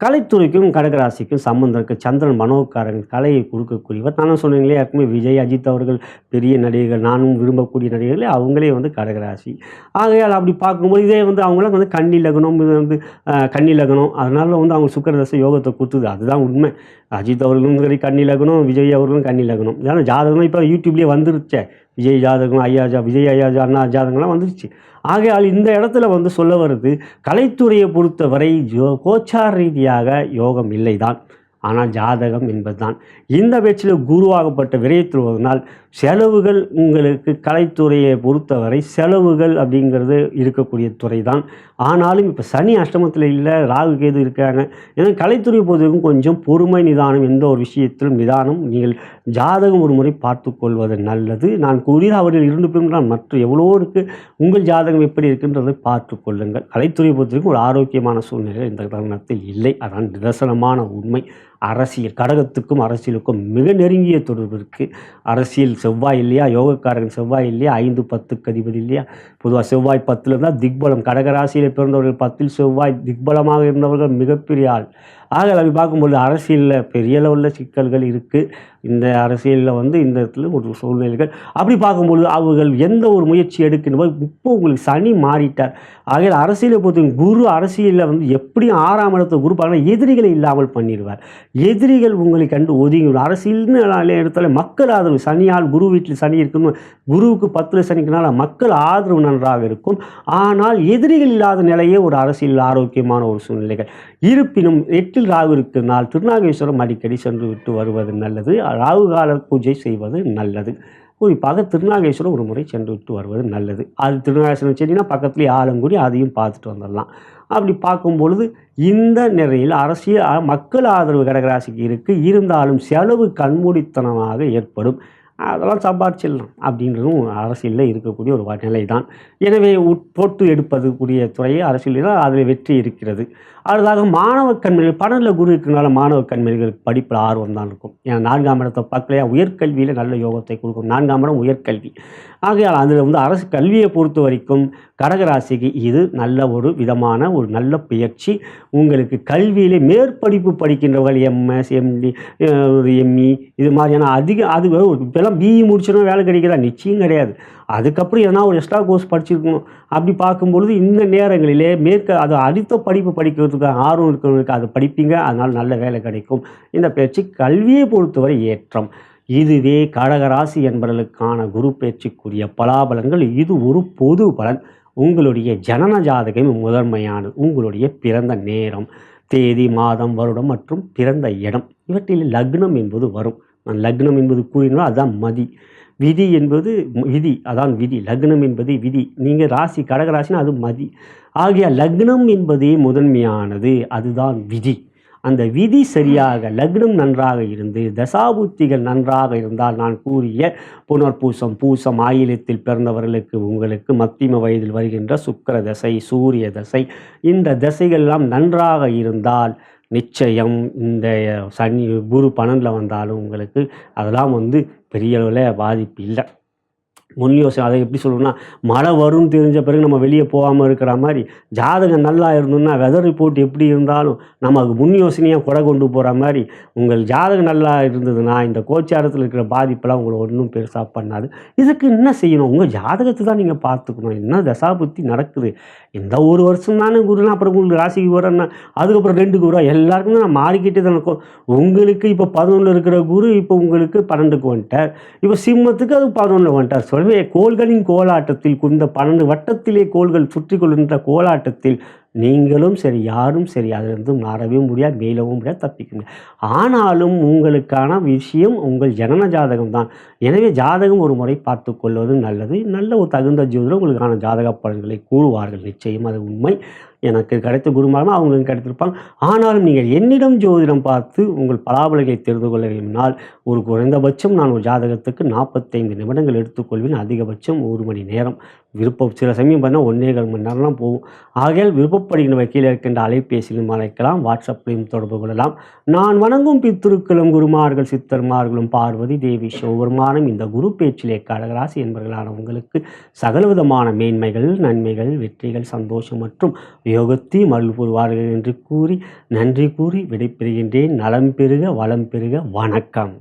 A: கலைத்துறைக்கும் கடகராசிக்கும் சம்பந்தம் இருக்குது. சந்திரன் மனோகாரன், கலையை கொடுக்கக்கூடியவர். நானும் சொன்னீங்களே ஏற்கனவே விஜய், அஜித் அவர்கள் பெரிய நடிகர்கள், நானும் விரும்பக்கூடிய நடிகர்களே அவங்களே கடகராசி. ஆகையால் அப்படி பார்க்கும்போது இதே அவங்களாம் கன்னி லக்னம், இது கன்னி லக்னம். அதனால அவங்க சுக்கிரதசை யோகத்தை கொடுத்துது. அதுதான் உண்மை. அஜித் அவர்களும் சரி கன்னி லக்னம், விஜய் அவர்களும் கன்னி லக்னம். ஏன்னா ஜாதகம் இப்போ யூடியூப்லேயே வந்துருச்சே. விஜய் ஜாதகம், விஜய் ஐயா அண்ணா ஜாதகம்லாம் வந்துருச்சு. ஆகையால் இந்த இடத்துல சொல்ல வருது, கலைத்துறையை பொறுத்தவரை கோச்சார ரீதியாக யோகம் இல்லை தான், ஆனால் ஜாதகம் என்பதுதான். இந்த பேச்சில் குருவாகப்பட்ட விரைத்துவதனால் செலவுகள் உங்களுக்கு கலைத்துறையை பொறுத்தவரை செலவுகள் அப்படிங்கிறது இருக்கக்கூடிய துறை தான். ஆனாலும் இப்போ சனி அஷ்டமத்தில் இல்லை, ராகு கேது இருக்காங்க. ஏன்னா கலைத்துறையை பொறுத்தவரைக்கும் கொஞ்சம் பொறுமை, நிதானம், எந்த ஒரு விஷயத்திலும் நிதானம். நீங்கள் ஜாதகம் ஒரு முறை பார்த்து கொள்வது நல்லது. நான் கூறிய அவர்கள் 2 பேரும் மற்ற எவ்வளோ இருக்குது, உங்கள் ஜாதகம் எப்படி இருக்குன்றதை பார்த்து கொள்ளுங்கள். கலைத்துறையை பொறுத்தவரைக்கும் ஒரு ஆரோக்கியமான சூழ்நிலை இந்த தருணத்தில் இல்லை. அதான் நிதர்சனமான உண்மை. அரசியல், கடகத்துக்கும் அரசியலுக்கும் மிக நெருங்கிய தொடர்பு இருக்குது. அரசியல் செவ்வாய் இல்லையா, யோகக்காரர்கள் செவ்வாய் இல்லையா, 5-10க்கு அதிபதி இல்லையா. பொதுவாக செவ்வாய் 10ல் இருந்தால் திக்பலம். கடகராசியில் பிறந்தவர்கள் 10ல் செவ்வாய் திக்பலமாக இருந்தவர்கள் மிகப்பெரிய ஆள். ஆக அப்படி பார்க்கும்போது அரசியலில் பெரிய லெவலில் சிக்கல்கள் இருக்குது. இந்த அரசியலில் இந்த இடத்துல ஒரு சூழ்நிலைகள் அப்படி பார்க்கும்பொழுது அவர்கள் எந்த ஒரு முயற்சி எடுக்கணும். இப்போ உங்களுக்கு சனி மாறிட்டார். ஆகையால் அரசியலை பொறுத்த குரு அரசியலில் எப்படியும் 6ஆம் இடத்த குரு பார்க்கணும், எதிரிகளை இல்லாமல் பண்ணிடுவார். எதிரிகள் உங்களை கண்டு ஒதுங்கி. அரசியல்னு எடுத்தாலே மக்கள் ஆதரவு, சனியால் குரு வீட்டில் சனி இருக்கணும், குருவுக்கு 10ல் சனிக்குனால மக்கள் ஆதரவு நன்றாக இருக்கும். ஆனால் எதிரிகள் இல்லாத நிலையே ஒரு அரசியல் ஆரோக்கியமான ஒரு சூழ்நிலைகள். இருப்பினும் 8ல் ராகு இருக்கிறனால் திருநாகேஸ்வரம் அடிக்கடி சென்று விட்டு வருவது நல்லது. ராகு கால பூஜை செய்வது நல்லது. குறிப்பாக திருநாகேஸ்வரம் ஒரு முறை சென்று விட்டு வருவது நல்லது. அது திருநாகேஸ்வரம் செடினா பக்கத்துலேயே ஆலங்குடி, அதையும் பார்த்துட்டு வந்துடலாம். அப்படி பார்க்கும்பொழுது இந்த நிலையில் அரசியல் மக்கள் ஆதரவு கடகராசிக்கு இருக்குது. இருந்தாலும் செலவு கண்மூடித்தனமாக ஏற்படும். அதெல்லாம் சம்பாதிச்சிடலாம் அப்படின்றதும் அரசியலில் இருக்கக்கூடிய ஒரு நிலை தான். எனவே போட்டு எடுப்பதுக்குரிய துறையை அரசியலில் அதில் வெற்றி இருக்கிறது. அடுத்ததாக மாணவ கண்மணிகள் 12 குரு இருக்கிறனால மாணவ கண்மணிகளுக்கு படிப்பில் ஆர்வம் தான் இருக்கும். ஏன்னா 4ஆம் இடத்தை பார்க்கலையா, உயர்கல்வியில் நல்ல யோகத்தை கொடுக்கும். 4ஆம் இடம் உயர்கல்வி. ஆகையால் அதில் அரசு கல்வியை பொறுத்த வரைக்கும் கடகராசிக்கு இது நல்ல ஒரு விதமான ஒரு நல்ல பயிற்சி. உங்களுக்கு கல்வியிலே மேற்படிப்பு படிக்கின்றவர்கள் எம்எஸ், எம்டி, எம்இ இது மாதிரியான அது இப்போலாம் பிஇ முடிச்சோன்னா வேலை கிடைக்கிறதா? நிச்சயம் கிடையாது. அதுக்கப்புறம் எதனா ஒரு எக்ஸ்ட்ரா கோர்ஸ் படிச்சிருக்கணும். அப்படி பார்க்கும்பொழுது இந்த நேரங்களிலே அது அடுத்த படிப்பு படிக்கிறதுக்கு ஆர்வம் இருக்கிறவங்களுக்கு அதை படிப்பீங்க. அதனால் நல்ல வேலை கிடைக்கும். இந்த பயிற்சி கல்வியை பொறுத்தவரை ஏற்றம். இதுவே கடகராசி என்பவர்களுக்கான குரு பயிற்சிக்குரிய பலாபலன்கள். இது ஒரு பொது பலன். உங்களுடைய ஜனன ஜாதகம் முதன்மையானது. உங்களுடைய பிறந்த நேரம், தேதி, மாதம், வருடம் மற்றும் பிறந்த இடம் இவற்றில் லக்னம் என்பது வரும். நான் லக்னம் என்பது கூறினால் அதுதான் மதி. விதி என்பது விதி, அதான் விதி. லக்னம் என்பது விதி. நீங்கள் ராசி கடகராசினா அது மதி. ஆகிய லக்னம் என்பதே முதன்மையானது. அதுதான் விதி. அந்த விதி சரியாக லக்னம் நன்றாக இருந்து தசாபுத்திகள் நன்றாக இருந்தால் நான் கூறிய புனர்பூசம், பூசம், ஆயில்யத்தில் பிறந்தவர்களுக்கு உங்களுக்கு மத்தியம வயதில் வருகின்ற சுக்கிர தசை, சூரிய தசை, இந்த தசைகள்லாம் நன்றாக இருந்தால் நிச்சயம் இந்த சனி குரு 12 வந்தாலும் உங்களுக்கு அதெல்லாம் பெரிய அளவில் பாதிப்பு இல்லை. முன் யோசனை. அதை எப்படி சொல்லணும்னா, மழை வரும்னு தெரிஞ்ச பிறகு நம்ம வெளியே போகாமல் இருக்கிற மாதிரி ஜாதகம் நல்லா இருந்ததுன்னா வெதர் ரிப்போர்ட் எப்படி இருந்தாலும் நமக்கு முன் யோசனையாக கொடை கொண்டு போகிற மாதிரி உங்கள் ஜாதகம் நல்லா இருந்ததுன்னா இந்த கோச்சாரத்தில் இருக்கிற பாதிப்பெல்லாம் உங்களை ஒன்றும் பெருசாக பண்ணாது. இதுக்கு என்ன செய்யணும்? உங்கள் ஜாதகத்தை தான் நீங்கள் பார்த்துக்கணும். என்ன தசாபுத்தி நடக்குது. இந்த ஒரு வருஷம் தானே குருனா, அப்புறம் உங்களுக்கு ராசிக்கு வரேன்னா அதுக்கப்புறம் 2 குரு எல்லாருக்குமே நான் மாறிக்கிட்டே தான் இருக்கும். உங்களுக்கு இப்போ 11 இருக்கிற குரு இப்போ உங்களுக்கு 12க்கு வந்துட்டார். இப்போ சிம்மத்துக்கு அது 11 வந்துட்டார். எனவே கோள்களின் கோலாட்டத்தில் இந்த 12 வட்டத்திலே கோள்கள் சுற்றி கொள்கின்ற கோலாட்டத்தில் நீங்களும் சரி யாரும் சரி அதிலிருந்து மாறவே முடியாது, மேலவும் முடியாது, தப்பிக்க முடியாது. ஆனாலும் உங்களுக்கான விஷயம் உங்கள் ஜனன ஜாதகம் தான். எனவே ஜாதகம் ஒரு முறை பார்த்து கொள்வது நல்லது. நல்ல ஒரு தகுந்த ஜோதிடர் உங்களுக்கான ஜாதக பலன்களை கூறுவார்கள். நிச்சயம் அது உண்மை. எனக்கு கிடைத்த குருமாரமாக அவங்களுக்கு கிடைத்திருப்பாங்க. ஆனாலும் நீங்கள் என்னிடம் ஜோதிடம் பார்த்து உங்கள் பலாபலங்களை தெரிந்து கொள்ள விரும்பினால் ஒரு குறைந்தபட்சம் நான் ஒரு ஜாதகத்துக்கு 45 நிமிடங்கள் எடுத்துக்கொள்வேன். அதிகபட்சம் 1 மணி நேரம். சில சமயம் பார்த்தா 1.25 மணி நேரம்லாம் போகும். ஆகையால் விருப்பப்படுகின்ற கீழே இருக்கின்ற அலைபேசியிலும் அழைக்கலாம், வாட்ஸ்அப்லையும் தொடர்பு கொள்ளலாம். நான் வணங்கும் பித்திருக்களும் குருமார்கள் சித்தர்மார்களும் பார்வதி தேவி சிவபெருமானும் இந்த குரு பேச்சிலே கடகராசி என்பவர்களான உங்களுக்கு சகலவிதமான மேன்மைகள், நன்மைகள், வெற்றிகள், சந்தோஷம் மற்றும் யோகத்தையும் அருள் புரிவார்கள் என்று கூறி நன்றி கூறி விடைபெறுகின்றேன். நலம் பெறுக, வளம் பெறுக. வணக்கம்.